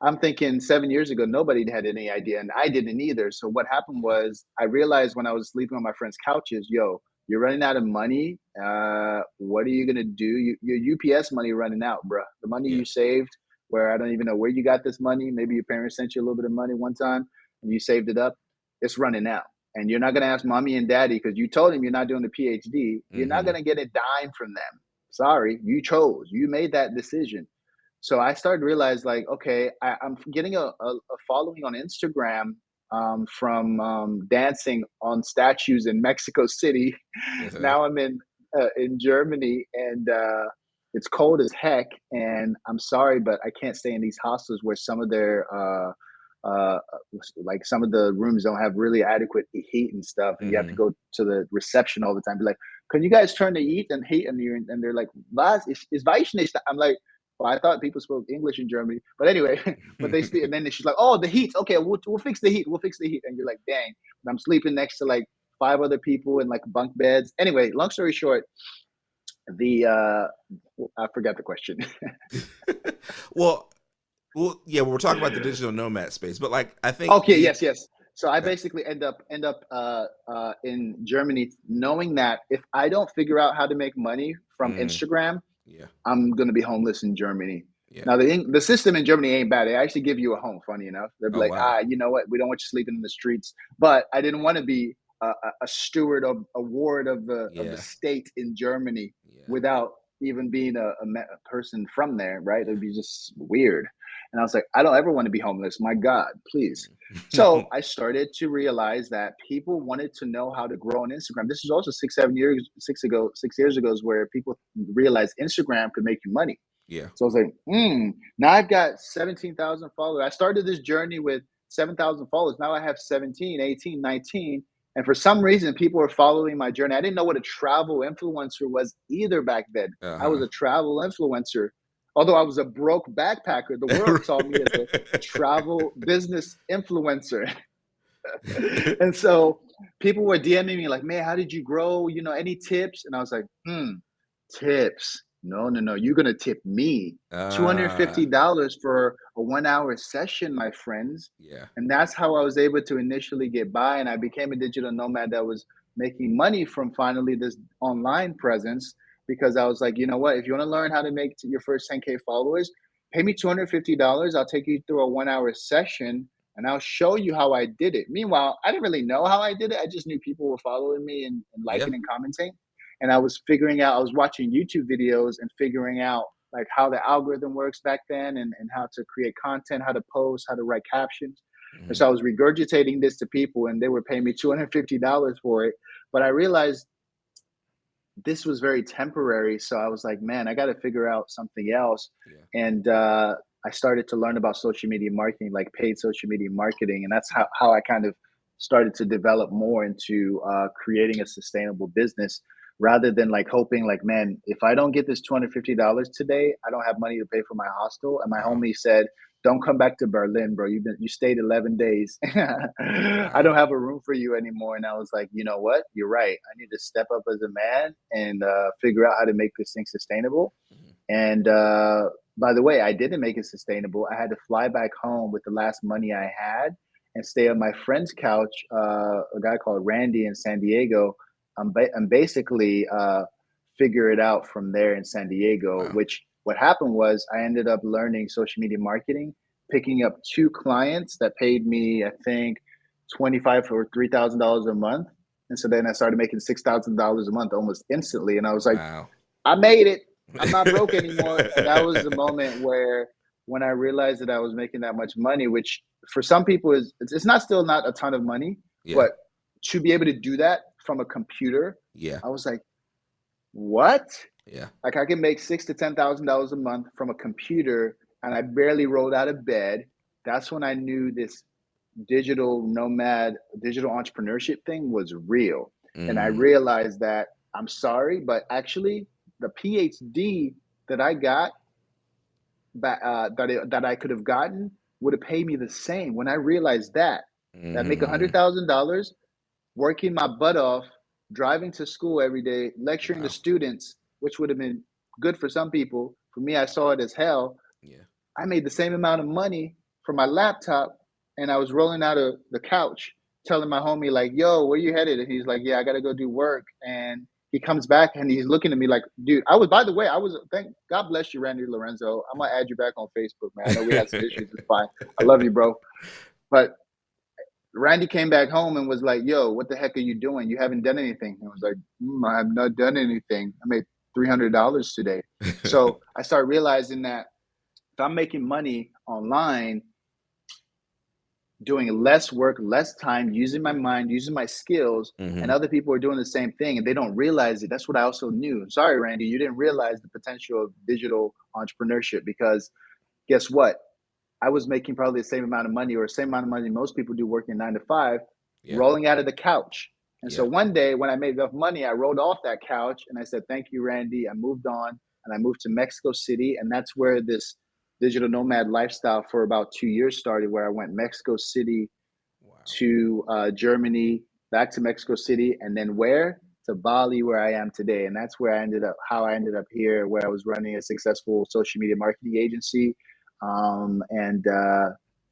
I'm thinking 7 years ago, nobody had any idea, and I didn't either. So what happened Yeah. was I realized when I was sleeping on my friends' couches, yo, you're running out of money. What are you gonna do? Your UPS money running out, bruh. The money Yeah. you saved, where I don't even know where you got this money. Maybe your parents sent you a little bit of money one time, and you saved it up. It's running out, and you're not gonna ask mommy and daddy because you told them you're not doing the PhD. You're not Hmm. gonna get a dime from them. Sorry, you chose. You made that decision. So I started to realize, like, okay, I'm getting a following on Instagram from dancing on statues in Mexico City. Now I'm in Germany, and it's cold as heck. And I'm sorry, but I can't stay in these hostels where some of their uh, like some of the rooms don't have really adequate heat and stuff, and you have to Hmm. go to the reception all the time. Be like, can you guys turn the heat and heat? And they're like, was is weiß nicht? I'm like, well, I thought people spoke English in Germany, but anyway, but they speak. And then she's like, "Oh, the heat. Okay, we'll fix the heat. We'll fix the heat." And you're like, "Dang!" And I'm sleeping next to like five other people in like bunk beds. Anyway, long story short, the I forgot the question. well, yeah, we're talking about the digital nomad space, but like I think Okay, you. yes, yes. So I Yeah. basically end up in Germany, knowing that if I don't figure out how to make money from Mm, Instagram, Yeah. I'm going to be homeless in Germany. Yeah. Now, the system in Germany ain't bad. They actually give you a home, funny enough. They'll be Oh like, wow. you know what? We don't want you sleeping in the streets. But I didn't want to be a steward of a ward of the Yeah. state in Germany Yeah. without even being a person from there, right? Yeah. It'd be just weird. And I was like, I don't ever want to be homeless. My God, please. So Mhm. I started to realize that people wanted to know how to grow on Instagram. This was also 6 ago, 6 years ago, is where people realized Instagram could make you money. Yeah. So I was like, now I've got 17,000 followers. I started this journey with 7,000 followers. Now I have 17, 18, 19. And for some reason, people are following my journey. I didn't know what a travel influencer was either back then. I was Uh-huh. a travel influencer. Although I was a broke backpacker, the world saw me as a travel business influencer. And so people were DMing me like, man, how did you grow? Any tips? And I was like, tips. No, no, no. You're gonna tip me Ah, $250 for a 1 hour session, my friends. yeah. And that's how I was able to initially get by. And I became a digital nomad that was making money from finally this online presence, because I was like, you know what? If you want to learn how to make your first 10K followers, pay me $250. I'll take you through a 1 hour session and I'll show you how I did it. Meanwhile, I didn't really know how I did it. I just knew people were following me and Yeah. liking and commenting. And I was figuring out, I was watching YouTube videos and figuring out like how the algorithm works back then, and how to create content, how to post, how to write captions. And Mhm. so I was regurgitating this to people and they were paying me $250 for it. But I realized this was very temporary. So I was like, man, I got to figure out something else. Yeah. And I started to learn about social media marketing, like paid social media marketing. And that's how I kind of started to develop more into creating a sustainable business, rather than like hoping, like, man, if I don't get this $250 today, I don't have money to pay for my hostel. And my Wow. homie said, don't come back to Berlin, bro. You stayed 11 days. I don't Wow. have a room for you anymore. And I was like, you know what? You're right. I need to step up as a man and figure out how to make this thing sustainable. Mhm. And by the way, I didn't make it sustainable. I had to fly back home with the last money I had and stay on my friend's couch, a guy called Randy in San Diego. And basically figure it out from there in San Diego. Wow. Which what happened was I ended up learning social media marketing, picking up two clients that paid me, I think, 25 or $3,000 a month. And so then I started making $6,000 a month almost instantly. And I was like, Wow. I made it. I'm not broke anymore. And that was the moment where, when I realized that I was making that much money, which for some people it's not still not a ton of money, Yeah. but to be able to do that from a computer, Yeah. I was like, what? Yeah. Like I can make $6,000 to $10,000 a month from a computer, and I barely rolled out of bed. That's when I knew this digital nomad, digital entrepreneurship thing was real. And I Mm. realized that, I'm sorry, but actually, the PhD that I got that I could have gotten would have paid me the same. When I realized that I make Mhm. $100,000 working my butt off, driving to school every day, lecturing to Wow. students, which would have been good for some people. For me, I saw it as hell. Yeah. I made the same amount of money for my laptop, and I was rolling out of the couch telling my homie like, "Yo, where you headed?" And he's like, "Yeah, I got to go do work." And he comes back and he's looking at me like, "Dude, I was, by the way, I was, thank God bless you, Randy Lorenzo. I'm gonna add you back on Facebook, man. I know we had some issues. It's fine. I love you, bro." But Randy came back home and was like, "Yo, what the heck are you doing? You haven't done anything." And I was like, "I have not done anything. I made $300 today." So I started realizing that if I'm making money online, doing less work, less time, using my mind, using my skills, and Mhm. other people are doing the same thing and they don't realize it. That's what I also knew. Sorry, Randy, you didn't realize the potential of digital entrepreneurship, because guess what? I was making probably the same amount of money, or the same amount of money most people do working 9 to 5, Yeah. rolling out of the couch. And so Yeah. one day when I made enough money, I rolled off that couch and I said, "Thank you, Randy." I moved on and I moved to Mexico City. And that's where this digital nomad lifestyle for about 2 years started, where I went Mexico City Wow. to Germany, back to Mexico City, and then where? To Bali, where I am today. And that's where I ended up, how I ended up here, where I was running a successful social media marketing agency. And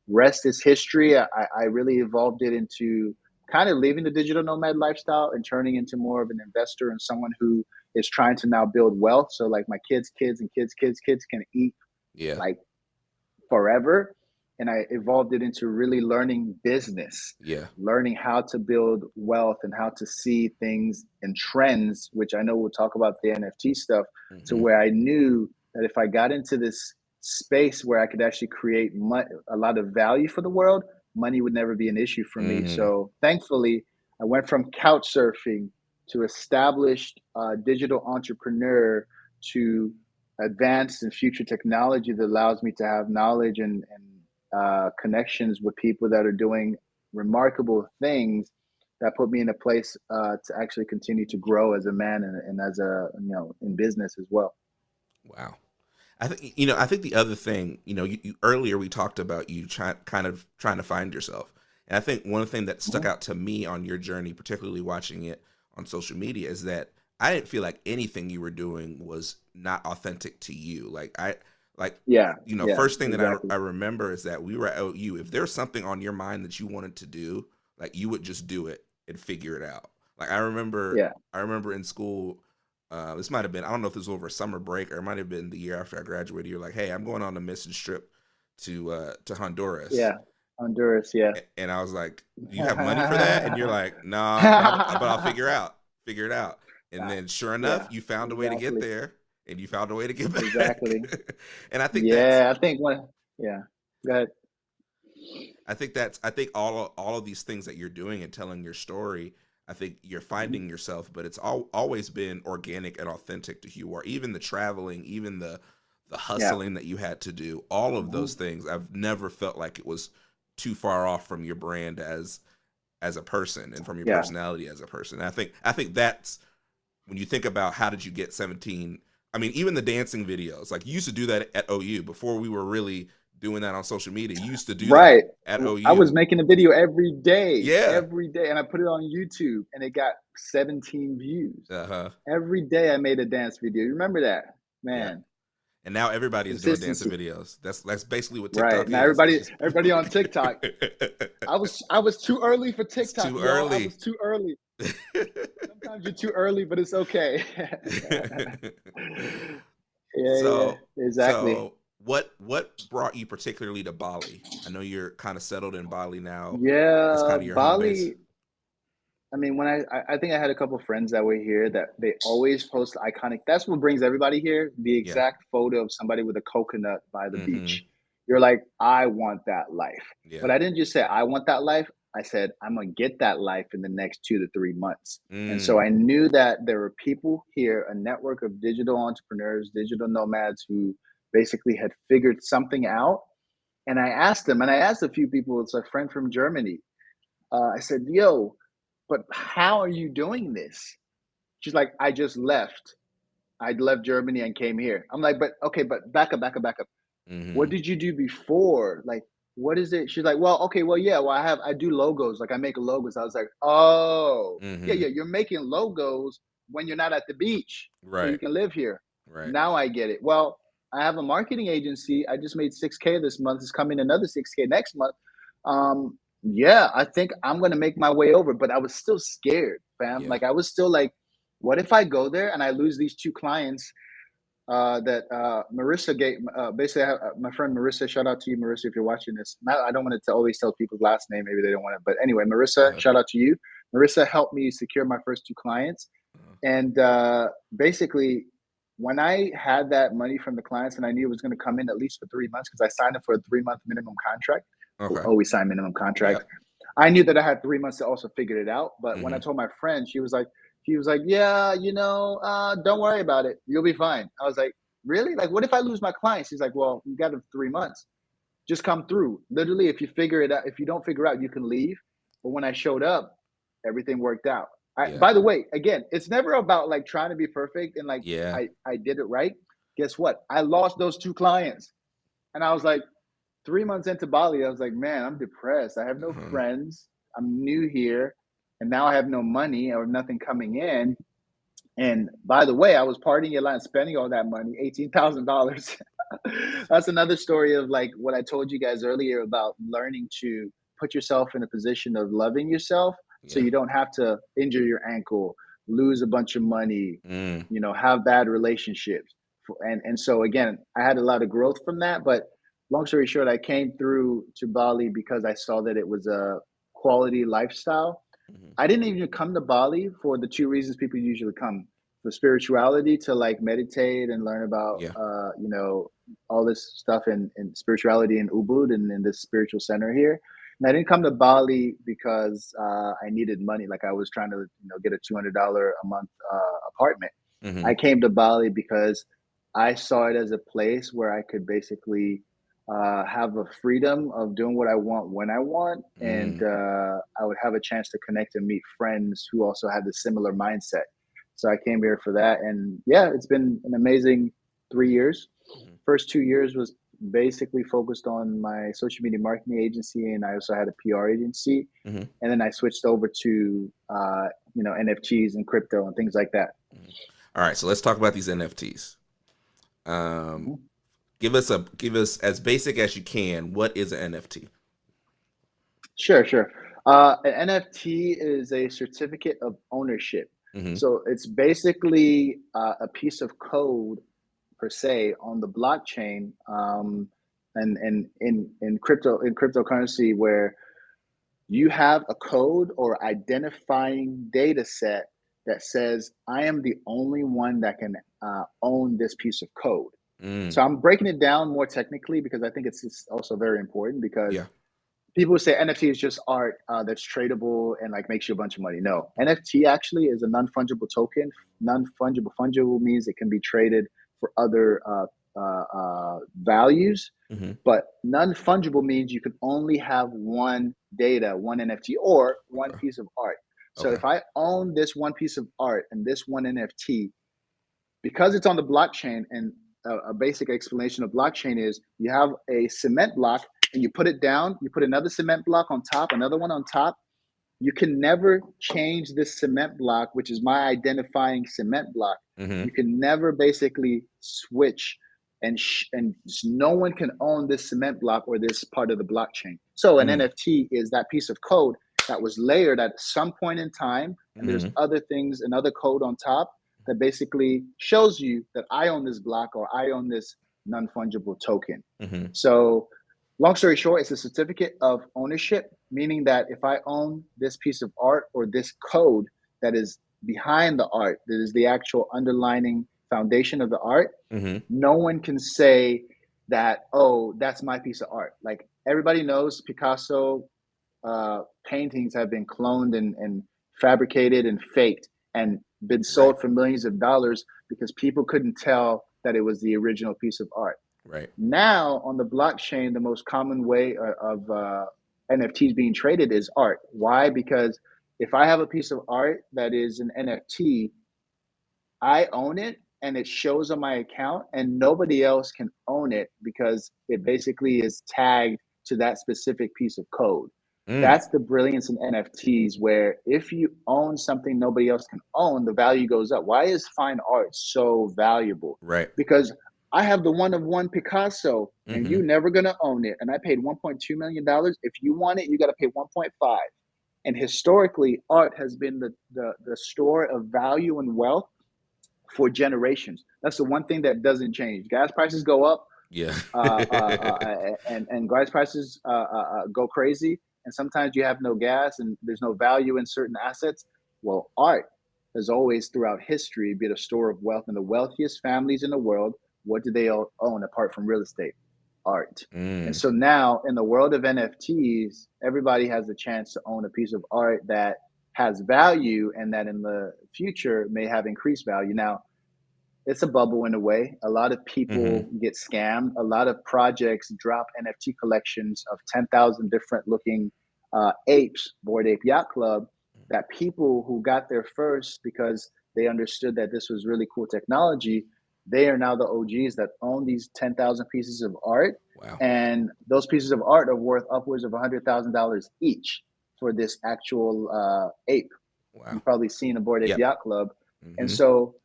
rest is history. I really evolved it into kind of leaving the digital nomad lifestyle and turning into more of an investor and someone who is trying to now build wealth. So like my kids and kids can eat Yeah. like forever. And I evolved it into really learning business, Yeah. learning how to build wealth and how to see things and trends, which I know we'll talk about the NFT stuff, to Hmm. where I knew that if I got into this space where I could actually create a lot of value for the world, money would never be an issue for me. Mm. So thankfully, I went from couch surfing to established digital entrepreneur to advanced and future technology that allows me to have knowledge and connections with people that are doing remarkable things that put me in a place to actually continue to grow as a man and as a in business as well. Wow. I think the other thing, you earlier we talked about you kind of trying to find yourself. And I think one thing that stuck Mhm. out to me on your journey, particularly watching it on social media, is that I didn't feel like anything you were doing was not authentic to you. Like, Yeah, yeah, first thing that I exactly. remember is that we were at OU. If there's something on your mind that you wanted to do, like you would just do it and figure it out. Like Yeah, I remember in school, this might have been, I don't know if this was over summer break or it might have been the year after I graduated. You're like, hey, I'm going on a mission trip to Honduras. yeah. Honduras, yeah. And I was like, do you have money for that? And you're like, nah, but I'll figure it out. And Nah, then sure enough, yeah, you found a way to get exactly, there and you found a way to get exactly. back. And Yeah, I think one. Yeah, go ahead. I think all of these things that you're doing and telling your story, I think you're Mhm. finding yourself, but it's always been organic and authentic to who you are. Even the traveling, even the Yeah. hustling that you had to do, all of those Mhm. things, I've never felt like it was too far off from your brand as a person and from your Yeah. personality as a person. And I think that's when you think about how did you get 17. I mean, even the dancing videos, like you used to do that at OU before we were really doing that on social media. You used to do that Right. at I was OU. making a video Yeah. every day, and I put it on YouTube, and it got 17 views. Uh-huh. Every day I made a dance video. You remember that? Yeah. Man, And now everybody is doing dancing consistency. videos. That's basically what Right. TikTok Now is. It's just everybody on TikTok. I was too early for it's TikTok, too y'all. I early. was too early. Sometimes you're too early, but it's okay. Yeah, yeah, so exactly. so what brought you particularly to Bali? I know you're kind of settled in Bali now. That's Yeah, kind of your home base. Bali. I mean, when I think I had a couple friends that were here that they always post iconic. That's what brings everybody here. The Yeah. exact photo of somebody with a coconut by the Mm-hmm. beach. You're like, I want that life. Yeah. But I didn't just say I want that life. I said I'm gonna get that life in the next 2 to 3 months. And so Mm. I knew that there were people here, a network of digital entrepreneurs, digital nomads who basically had figured something out. And I asked them, and I asked a few people. It's a friend from Germany. I said, "Yo, but how are you doing this?" She's like, "I just left. I left Germany and came here." I'm like, "But okay, but back up. What Mm-hmm. did you do before? Like, what is it?" She's like, "Well, okay, well, yeah, well, I do logos. Like, I make logos." I was like, "Oh, yeah, Mm-hmm. yeah, you're making logos when you're not at the beach, so you Right. can live here." Right. Now I get it. Well, I have a marketing agency. I just made 6K this month. It's coming another 6K next month. Yeah, I think I'm gonna make my way over, but I was still scared, fam. Yeah. Like I was still like, what if I go there and I lose these two clients that Marissa gave? Basically, my friend Marissa. Shout out to you, Marissa, if you're watching this. Now, I don't want to always tell people's last name. Maybe they don't want it, but anyway, Marissa. Uh-huh. Shout out to you. Marissa helped me secure my first two clients, Uh-huh. and basically, when I had that money from the clients and I knew it was going to come in at least for 3 months because I signed up for a 3 month minimum contract. Okay. Always sign minimum contract. Yep. I knew that I had 3 months to also figure it out. But when I Mm-hmm. told my friend, he was like, yeah, don't worry about it. You'll be fine. I was like, really? Like, what if I lose my clients? He's like, well, you got 3 months. Just come through. Literally, if you figure it out, if you don't figure out, you can leave. But when I showed up, everything worked out. Yeah. By the way, again, it's never about like trying to be perfect and like Yeah. I did it right. Guess what? I lost those two clients, and I was like, 3 months into Bali, I was like, man, I'm depressed. I have no Uh-huh. friends. I'm new here, and now I have no money or nothing coming in. And by the way, I was partying a lot and spending all that money, $18,000. That's another story of like what I told you guys earlier about learning to put yourself in a position of loving yourself so Yeah. you don't have to injure your ankle, lose a bunch of money, Mm. have bad relationships. And so again, I had a lot of growth from that. But long story short, I came through to Bali because I saw that it was a quality lifestyle. Hmm. I didn't even come to Bali for the two reasons people usually come: for spirituality, to like meditate and learn about, Yeah. all this stuff in spirituality in Ubud and in this spiritual center here. And I didn't come to Bali because I needed money. Like I was trying to, get a $200 a month apartment. Hmm. I came to Bali because I saw it as a place where I could basically have a freedom of doing what I want when I want, and Mm. I would have a chance to connect and meet friends who also had the similar mindset. So I came here for that, and yeah, it's been an amazing 3 years. Hmm. First 2 years was basically focused on my social media marketing agency, and I also had a PR agency, Hmm. and then I switched over to NFTs and crypto and things like that. Hmm. All right, so let's talk about these NFTs. Um, Mhm. give us as basic as you can. What is an NFT? Sure, sure. An NFT is a certificate of ownership. Hmm. So it's basically a piece of code per se on the blockchain, and in cryptocurrency, where you have a code or identifying data set that says I am the only one that can own this piece of code. Mm. So I'm breaking it down more technically because I think it's also very important, because Yeah. people say NFT is just art that's tradable and like makes you a bunch of money. No, NFT actually is a non-fungible token. Non-fungible means it can be traded for other values, Hmm. but non-fungible means you can only have one NFT or one Okay. piece of art. So Okay. if I own this one piece of art and this one NFT, because it's on the blockchain, and a basic explanation of blockchain is you have a cement block and you put it down, you put another cement block on top, another one on top. You can never change this cement block, which is my identifying cement block. Hmm. You can never basically switch, and no one can own this cement block or this part of the blockchain. So an Mm. NFT is that piece of code that was layered at some point in time, and there's Hmm. other things, another code on top that basically shows you that I own this block or I own this non-fungible token. Hmm. So long story short, it's a certificate of ownership, meaning that if I own this piece of art or this code that is behind the art, that is the actual underlining foundation of the art, Hmm. no one can say that, oh, that's my piece of art. Like everybody knows Picasso paintings have been cloned and fabricated and faked and been Right. sold for millions of dollars because people couldn't tell that it was the original piece of art. Right. Now, on the blockchain, the most common way of NFTs being traded is art. Why? Because if I have a piece of art that is an NFT, I own it and it shows on my account, and nobody else can own it because it basically is tagged to that specific piece of code. Mm. That's the brilliance in NFTs, where if you own something nobody else can own, the value goes up. Why is fine art so valuable? Right. Because I have the one of one Picasso and Hmm. you never gonna own it. And I paid $1.2 million. If you want it, you gotta pay 1.5. And historically, art has been the store of value and wealth for generations. That's the one thing that doesn't change. Gas prices go up, Yeah. and gas prices go crazy, and sometimes you have no gas and there's no value in certain assets. Well, art has always, throughout history, been a store of wealth. And the wealthiest families in the world, what do they own apart from real estate? Art. And Mm. so now, in the world of NFTs, everybody has a chance to own a piece of art that has value and that in the future may have increased value. Now, it's a bubble in a way. A lot of Hmm. people get scammed. A lot of projects drop NFT collections of 10,000 different looking apes, Board Ape Yacht Club, that people who got there first because they understood that this was really cool technology, they are now the OGs that own these 10,000 pieces of art. Wow. And those pieces of art are worth upwards of $100,000 each for this actual ape. Wow. You've probably seen a Board Ape Yep. Yacht Club. And Hmm. so,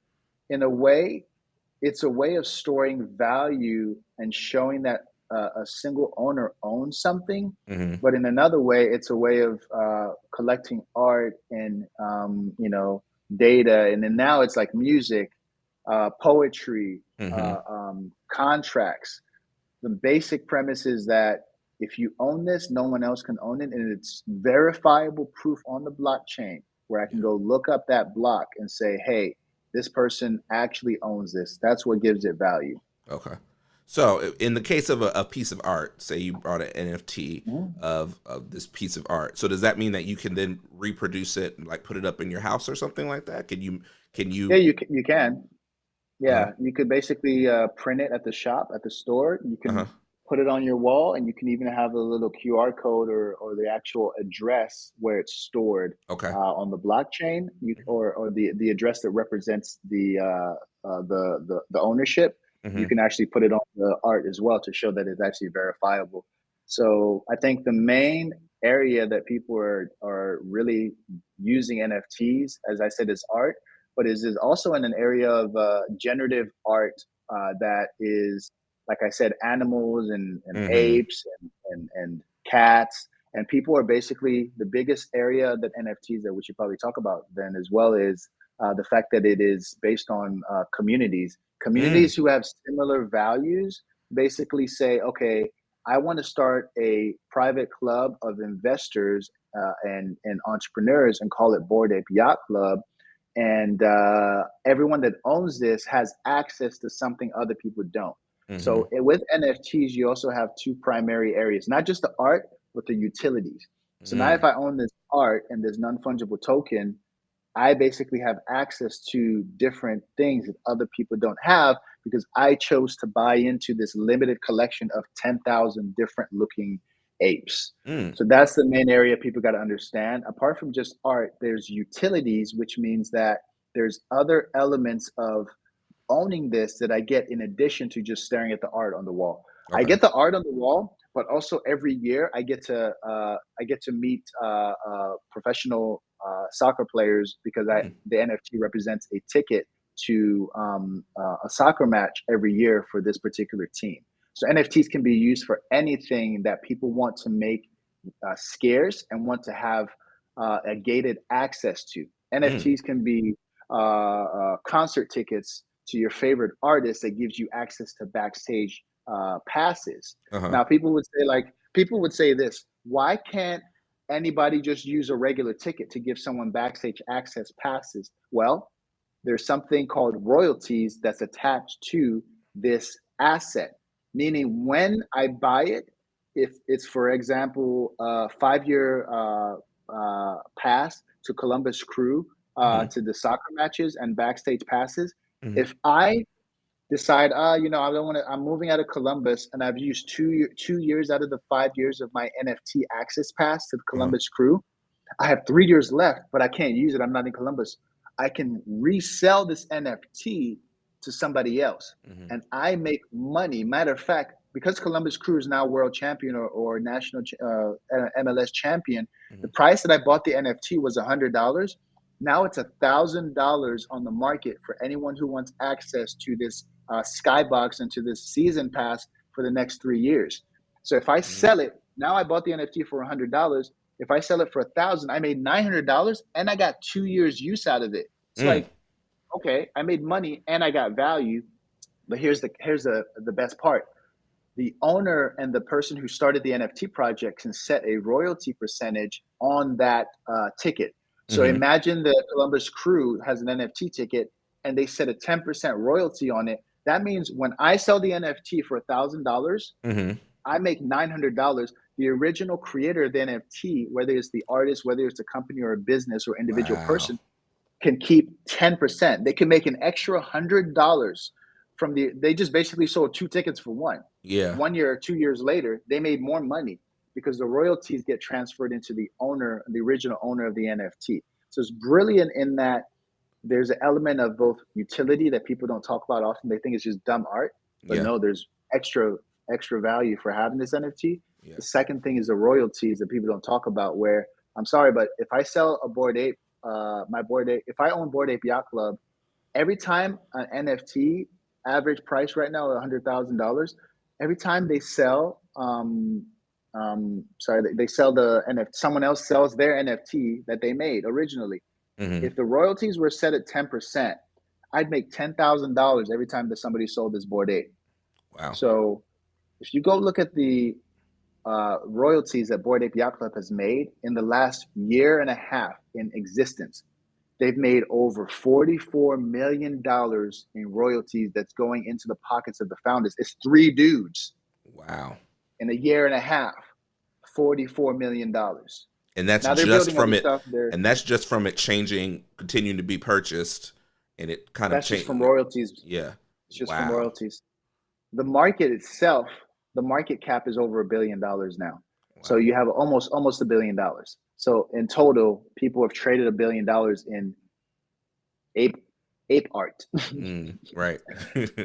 in a way, it's a way of storing value and showing that a single owner owns something. Hmm. But in another way, it's a way of collecting art and data, and then now it's like music, poetry, Mm-hmm. contracts. The basic premise is that if you own this, no one else can own it, and it's verifiable proof on the blockchain where I can Yeah. go look up that block and say, hey, this person actually owns this. That's what gives it value. Okay. So in the case of a piece of art, say you brought an NFT Mhm. of this piece of art. So does that mean that you can then reproduce it and like put it up in your house or something like that? Can Yeah, you you can. uh-huh. Yeah, you could basically print it at the shop, at the store. You Uh-huh. can put it on your wall, and you can even have a little QR code or the actual address where it's stored Okay. on the blockchain, or the address that represents the ownership. You Mm-hmm. can actually put it on the art as well to show that it's actually verifiable. So I think the main area that people are really using NFTs, as I said, is art, but is also in an area of generative art that is, like I said, animals and Mm-hmm. apes and cats. And people are basically the biggest area that NFTs that we should probably talk about then as well is the fact that it is based on communities. Mm. Communities who have similar values basically say, okay, I want to start a private club of investors and entrepreneurs and call it Bored Ape Yacht Club, and everyone that owns this has access to something other people don't. Mm-hmm. So with NFTs, you also have two primary areas, not just the art, but the utilities. So now, if Mm. I own this art and this non fungible token, I basically have access to different things that other people don't have because I chose to buy into this limited collection of 10,000 different looking apes. Mm. So that's the main area people got to understand. Apart from just art, there's utilities, which means that there's other elements of owning this that I get in addition to just staring at the art on the wall. I Okay. get the art on the wall, but also every year I get to meet professional soccer players because I Mm. the NFT represents a ticket to a soccer match every year for this particular team. So NFTs can be used for anything that people want to make scarce and want to have a gated access to. Mm. NFTs can be concert tickets to your favorite artist that gives you access to backstage passes. Uh-huh. Now, people would say this: why can't anybody just use a regular ticket to give someone backstage access passes? Well, there's something called royalties that's attached to this asset. Meaning, when I buy it, if it's, for example, a 5 year pass to Columbus Crew Mm-hmm. to the soccer matches and backstage passes, Mm-hmm. if I decide, I don't want to, I'm moving out of Columbus and I've used 2 years out of the 5 years of my NFT access pass to the Uh-huh. Columbus Crew, I have 3 years left, but I can't use it. I'm not in Columbus. I can resell this NFT to somebody else Mm-hmm. and I make money. Matter of fact, because Columbus Crew is now world champion or national MLS champion, Mm-hmm. the price that I bought the NFT was $100. Now it's $1,000 on the market for anyone who wants access to this skybox and to this season pass for the next 3 years. So if I Mm. sell it, now I bought the NFT for $100. If I sell it for 1,000, I made $900 and I got 2 years use out of it. It's Mm. like, okay, I made money and I got value. But here's the best part. The owner and the person who started the NFT project can set a royalty percentage on that ticket. So Mm-hmm. imagine the Columbus Crew has an NFT ticket and they set a 10% royalty on it. That means when I sell the NFT for $1,000, Mm-hmm. I make $900. The original creator of the NFT, whether it's the artist, whether it's a company or a business or individual Wow. person, can keep 10%. They can make an extra $100 from they just basically sold two tickets for one. Yeah. 1 year or 2 years later, they made more money because the royalties get transferred into the owner, the original owner of the NFT. So it's brilliant in that there's an element of both utility that people don't talk about often. They think it's just dumb art, but Yeah. no, there's extra value for having this NFT. Yeah. The second thing is the royalties that people don't talk about. Where I'm sorry, but if I sell a Bored Ape, my Bored Ape, if I own Bored Ape Yacht Club, every time an NFT average price right now $100,000, every time they sell, sorry, they sell the NFT. Someone else sells their NFT that they made originally. Hmm. If the royalties were set at 10%, I'd make $10,000 every time that somebody sold this Bored Ape. Wow. So if you go look at the royalties that Bored Ape Yacht Club has made in the last year and a half in existence, they've made over $44 million in royalties that's going into the pockets of the founders. It's three dudes Wow. in a year and a half, $44 million. And that's Now they're just building from other it, stuff. They're and that's just from it changing, continuing to be purchased, and it kind of That's just from changed. royalties. Yeah. It's just from Wow. royalties. The market itself, the market cap is over $1 billion now. So Wow. you have almost $1 billion. So in total, people have traded $1 billion in ape ape art. Right.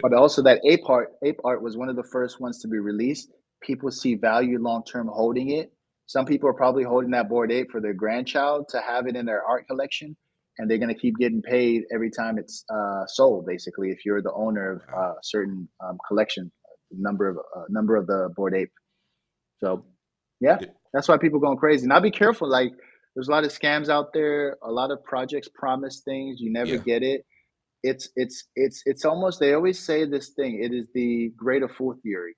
But also that ape art was one of the first ones to be released. People see value long term holding it. Some people are probably holding that Bored Ape for their grandchild to have it in their art collection, and they're going to keep getting paid every time it's sold. Basically, if you're the owner of Wow. a certain collection, number of the Bored Ape. So, yeah, Good. that's why people going crazy. Now, be careful. Like, there's a lot of scams out there. A lot of projects promise things, you never Yeah. get it. It's almost, they always say this thing. It is the greater fool theory.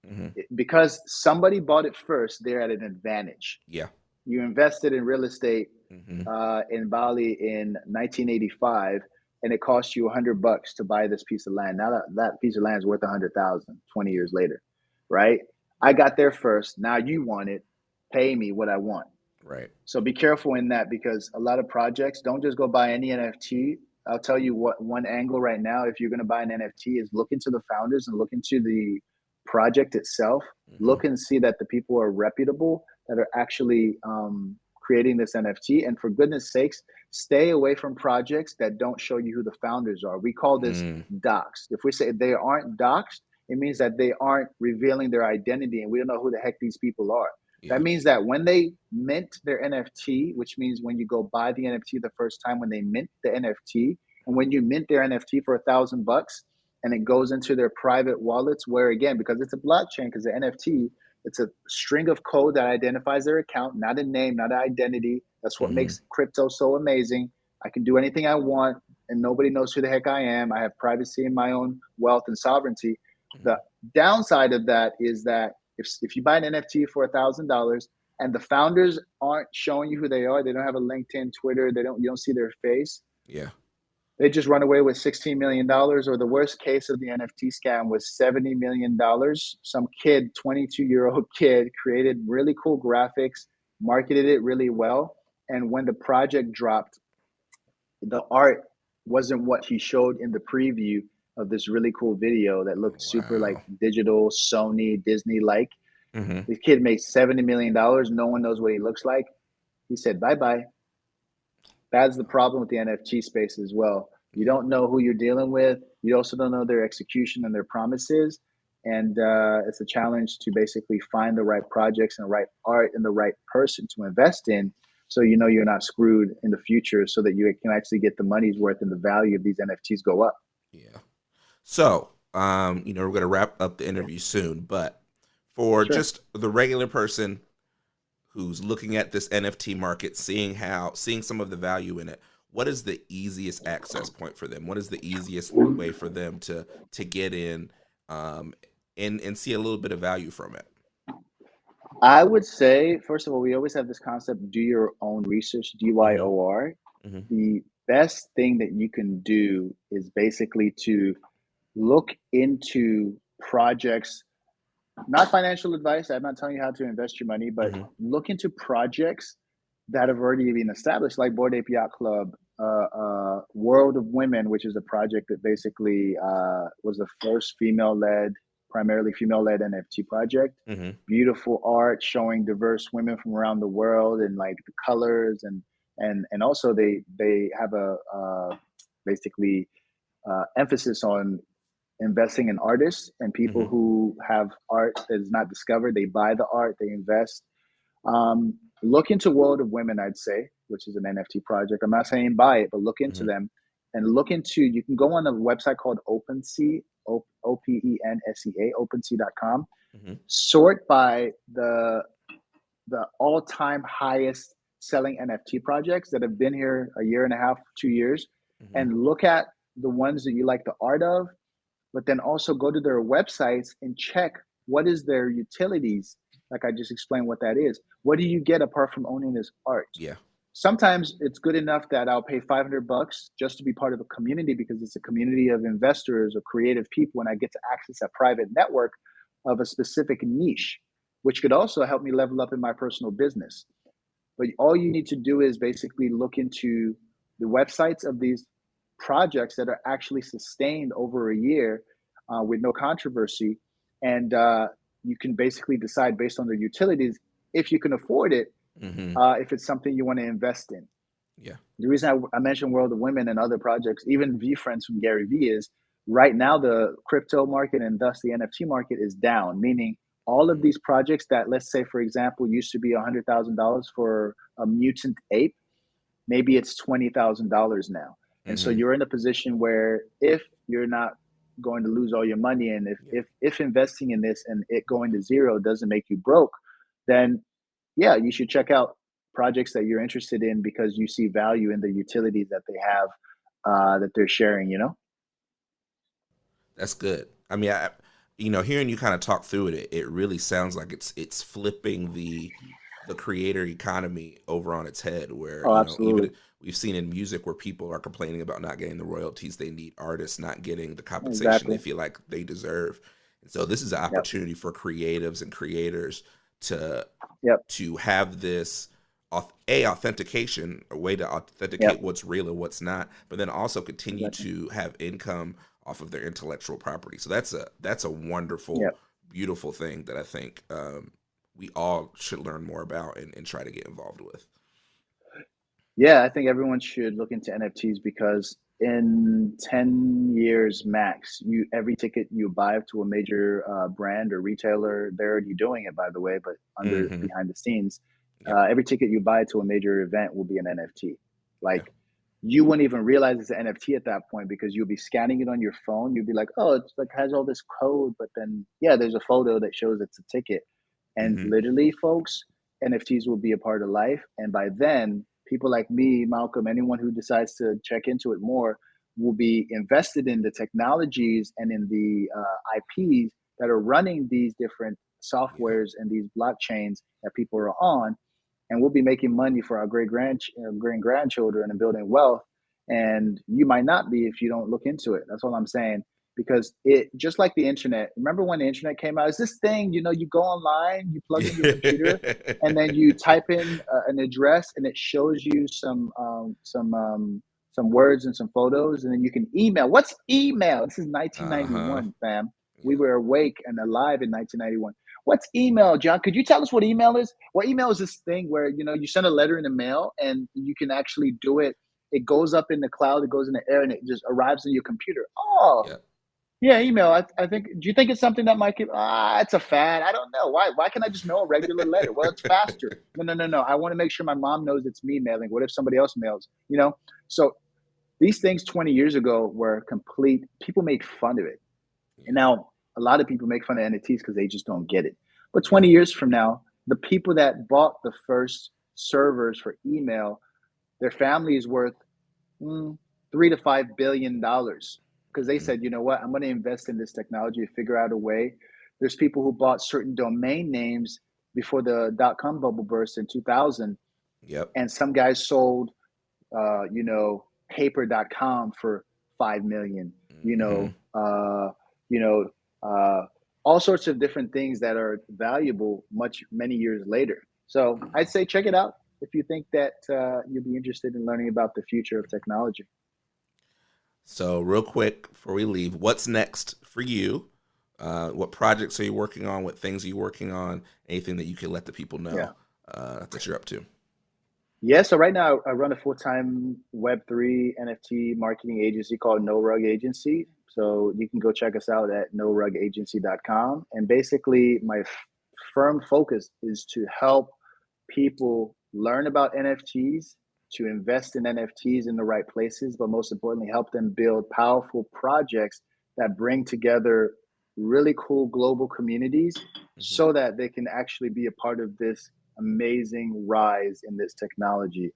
Hmm. Because somebody bought it first, they're at an advantage. Yeah. You invested in real estate Hmm. in Bali in 1985, and it cost you $100 to buy this piece of land. Now that piece of land is worth 100,000 20 years later, right? I got there first. Now you want it. Pay me what I want. Right. So be careful in that, because a lot of projects, don't just go buy any NFT. I'll tell you what, one angle right now, if you're going to buy an NFT, is look into the founders and look into the project itself. Hmm. Look and see that the people are reputable, that are actually creating this NFT. And for goodness sakes, stay away from projects that don't show you who the founders are. We call this Mm. doxed. If we say they aren't doxed, it means that they aren't revealing their identity and we don't know who the heck these people are. Yeah. That means that when they mint their NFT, which means when you go buy the NFT the first time, when they mint the NFT, and when you mint their NFT for $1,000 and it goes into their private wallets, where again, because it's a blockchain, because the NFT, it's a string of code that identifies their account, not a name, not an identity. That's what Hmm. makes crypto so amazing. I can do anything I want and nobody knows who the heck I am. I have privacy in my own wealth and sovereignty. The Hmm. downside of that is that if you buy an NFT for $1,000 and the founders aren't showing you who they are, they don't have a LinkedIn, Twitter, you don't see their face. Yeah. They just run away with $16 million, or the worst case of the NFT scam was $70 million. Some kid, 22-year-old kid, created really cool graphics, marketed it really well, and when the project dropped, the art wasn't what he showed in the preview of this really cool video that looked super like Wow. digital, Sony, Disney like. Hmm. This kid made $70 million. No one knows what he looks like. He said, bye bye. That's the problem with the NFT space as well. You Yeah. don't know who you're dealing with. You also don't know their execution and their promises. And it's a challenge to basically find the right projects and the right art and the right person to invest in, so you know you're not screwed in the future, so that you can actually get the money's worth and the value of these NFTs go up. Yeah. So, we're going to wrap up the interview soon, but for Sure. just the regular person who's looking at this NFT market, seeing some of the value in it, what is the easiest access point for them? What is the easiest way for them to get in, um, and see a little bit of value from it? I would say, first of all, we always have this concept: do your own research, Hmm. DYOR. Hmm. The best thing that you can do is basically to look into projects, not financial advice. I'm not telling you how to invest your money, but Hmm. look into projects that have already been established, like Bored Ape Yacht Club, World of Women, which is a project that basically was the first primarily female-led NFT project. Hmm. Beautiful art showing diverse women from around the world, and like the colors, and also they have a basically emphasis on investing in artists and people Hmm. who have art that is not discovered. They buy the art, they invest. Look into World of Women, I'd say, which is an NFT project. I'm not saying buy it, but look into Hmm. them and look into. You can go on a website called OpenSea, OPENSEA, OpenSea.com. Hmm. Sort by the all-time highest selling NFT projects that have been here a year and a half, 2 years, Hmm. and look at the ones that you like the art of, but then also go to their websites and check what is their utilities. Like I just explained what that is. What do you get apart from owning this art? Yeah. Sometimes it's good enough that I'll pay $500 just to be part of a community because it's a community of investors or creative people, and I get to access a private network of a specific niche, which could also help me level up in my personal business. But all you need to do is basically look into the websites of these projects that are actually sustained over a year with no controversy. And you can basically decide based on their utilities if you can afford it, Hmm. if it's something you want to invest in. Yeah. The reason I mentioned World of Women and other projects, even V Friends from Gary Vee, is right now the crypto market and thus the NFT market is down, meaning all of Hmm. these projects that, let's say, for example, used to be $100,000 for a mutant ape, maybe it's $20,000 now. And so Hmm. you're in a position where if you're not going to lose all your money, and if Yeah. if if investing in this and it going to zero doesn't make you broke, then yeah, you should check out projects that you're interested in because you see value in the utilities that they have, that they're sharing. That's good. I mean, hearing you kind of talk through it, it really sounds like it's flipping the creator economy over on its head. Where Oh, even absolutely. we've seen in music where people are complaining about not getting the royalties they need, artists not getting the compensation they Exactly. feel like they deserve. And so this is an Yep. opportunity for creatives and creators to Yep. have this authentication, a way to authenticate Yep. what's real and what's not, but then also continue Exactly. to have income off of their intellectual property. So that's a wonderful, Yep. beautiful thing that I think we all should learn more about and try to get involved with. Yeah, I think everyone should look into NFTs because in 10 years max, you every ticket you buy to a major brand or retailer, they're already doing it by the way, but under Hmm. behind the scenes, Yep. every ticket you buy to a major event will be an NFT. Yeah. Like you wouldn't even realize it's an NFT at that point because you'll be scanning it on your phone. You'll be like, oh, it's like has all this code, but then yeah, there's a photo that shows it's a ticket. And Hmm. literally, folks, NFTs will be a part of life. And by then, people like me, Malcolm, anyone who decides to check into it more will be invested in the technologies and in the IPs that are running these different Yeah. softwares and these blockchains that people are on, and we'll be making money for our great grandchildren and building wealth. And you might not be if you don't look into it. That's all I'm saying. Because it just like the internet. Remember when the internet came out? It's this thing, you go online, you plug in your computer, and then you type in an address, and it shows you some words and some photos, and then you can email. What's email? This is Uh-huh. 1991, fam. We Yeah. were awake and alive in 1991. What's email, John? Could you tell us what email is? Well, email is this thing where you send a letter in the mail, and you can actually do it. It goes up in the cloud, it goes in the air, and it just arrives in your computer. Oh, Yeah. yeah, email. I think. Do you think it's something that might give? It's a fad. I don't know. Why can't I just mail a regular letter? Well, it's faster. No, no, no, no. I want to make sure my mom knows it's me mailing. What if somebody else mails? So these things 20 years ago were complete. People made fun of it. And Yeah. now a lot of people make fun of NFTs because they just don't get it. But Yeah. 20 years from now, the people that bought the first servers for email, their family is worth mm, $3 to $5 billion because they Hmm. said, you know what, I'm going to invest in this technology to figure out a way. There's people who bought certain domain names before the dot com bubble burst in 2000, Yep. and some guys sold paper.com for 5 million, you Hmm. know, you know, all sorts of different things that are valuable many years later. So I'd say check it out if you think that you'll be interested in learning about the future of technology. So, real quick before we leave, what's next for you? What projects are you working on? What things are you working on? Anything that you can let the people Yeah. know that you're up to? Yeah, so right now I run a full-time Web3 NFT marketing agency called No Rug Agency. So you can go check us out at norugagency.com. And basically, my firm focus is to help people learn about NFTs, to invest in NFTs in the right places, but most importantly, help them build powerful projects that bring together really cool global communities Hmm. so that they can actually be a part of this amazing rise in this technology.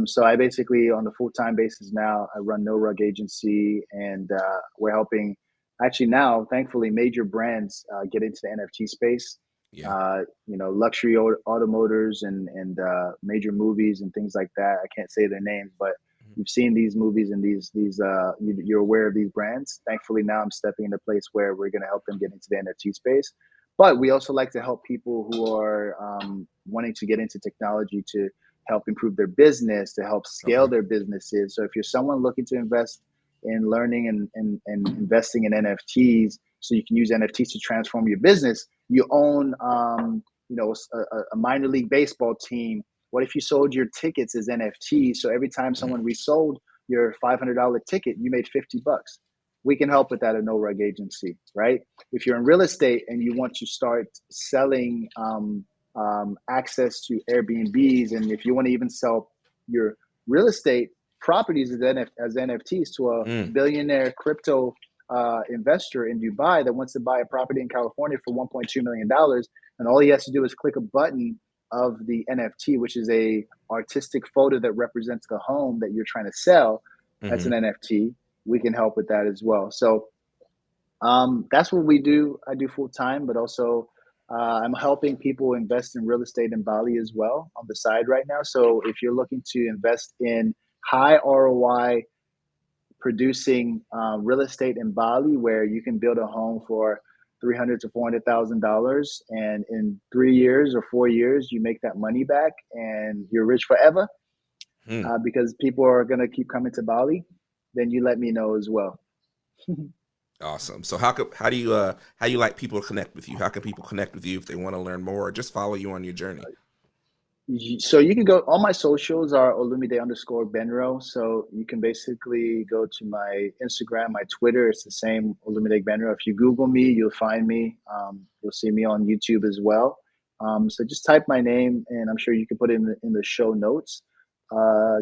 So I basically, on a full-time basis now, I run No Rug Agency, and we're helping, actually now, thankfully, major brands get into the NFT space. Yeah. Luxury automotors and major movies and things like that. I can't say their names, but you've seen these movies and you're aware of these brands. Thankfully, now I'm stepping in a place where we're going to help them get into the NFT space. But we also like to help people who are wanting to get into technology to help improve their business, to help scale Okay. their businesses. So if you're someone looking to invest in learning and investing in NFTs, so you can use NFTs to transform your business, you own a minor league baseball team. What if you sold your tickets as NFTs? So every time someone resold your $500 ticket, you made $50. We can help with that at No Rug Agency, right? If you're in real estate and you want to start selling access to Airbnbs, and if you want to even sell your real estate properties as NFTs to a Mm. billionaire crypto investor in Dubai that wants to buy a property in California for $1.2 million, and all he has to do is click a button of the NFT, which is a artistic photo that represents the home that you're trying to sell as an Mm-hmm. NFT. We can help with that as well. So that's what we do. I do full time, but also I'm helping people invest in real estate in Bali as well on the side right now. So if you're looking to invest in high ROI producing real estate in Bali, where you can build a home for $300,000 to $400,000, and in 3 years or 4 years you make that money back and you're rich forever, Hmm. because people are going to keep coming to Bali, then you let me know as well. Awesome. So how do you like people to connect with you? How can people connect with you if they want to learn more or just follow you on your journey? So you can go, all my socials are Olumide_Gbenro. So you can basically go to my Instagram, my Twitter. It's the same, Olumide Gbenro. If you Google me, you'll find me. You'll see me on YouTube as well. So just type my name, and I'm sure you can put it in the show notes.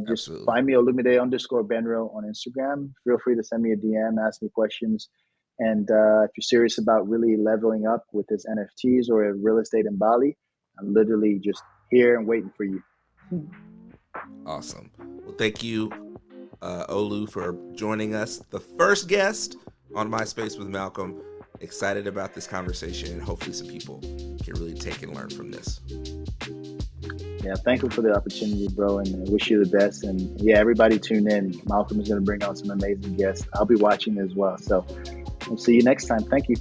Just Absolutely. find me, Olumide_Gbenro on Instagram. Feel free to send me a DM, ask me questions. And if you're serious about really leveling up with this NFTs or real estate in Bali, I'm literally just here and waiting for you. Awesome. Well, thank you, Olu, for joining us, the first guest on My Space with Malcolm. Excited about this conversation, and hopefully some people can really take and learn from this. Yeah, thank you for the opportunity, bro, and I wish you the best. And yeah, everybody tune in. Malcolm is going to bring on some amazing guests. I'll be watching as well. So I'll see you next time. Thank you.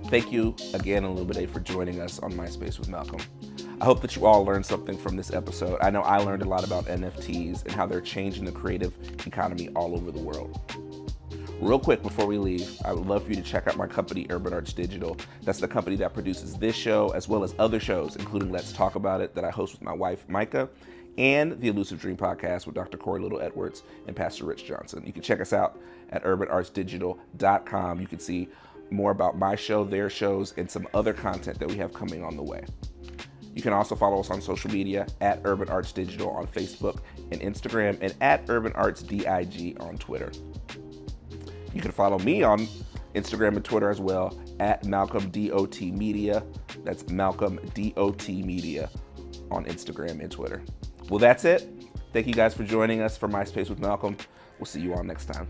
Thank you again, Olumide, for joining us on My Space with Malcolm. I hope that you all learned something from this episode. I know I learned a lot about NFTs and how they're changing the creative economy all over the world. Real quick before we leave, I would love for you to check out my company, Urban Arts Digital. That's the company that produces this show as well as other shows, including Let's Talk About It, that I host with my wife, Micah, and the Elusive Dream podcast with Dr. Corey Little Edwards and Pastor Rich Johnson. You can check us out at urbanartsdigital.com. You can see more about my show, their shows, and some other content that we have coming on the way. You can also follow us on social media at Urban Arts Digital on Facebook and Instagram, and at Urban Arts DIG on Twitter. You can follow me on Instagram and Twitter as well at Malcolm DOT Media. That's Malcolm DOT Media on Instagram and Twitter. Well, that's it. Thank you guys for joining us for My Space with Malcolm. We'll see you all next time.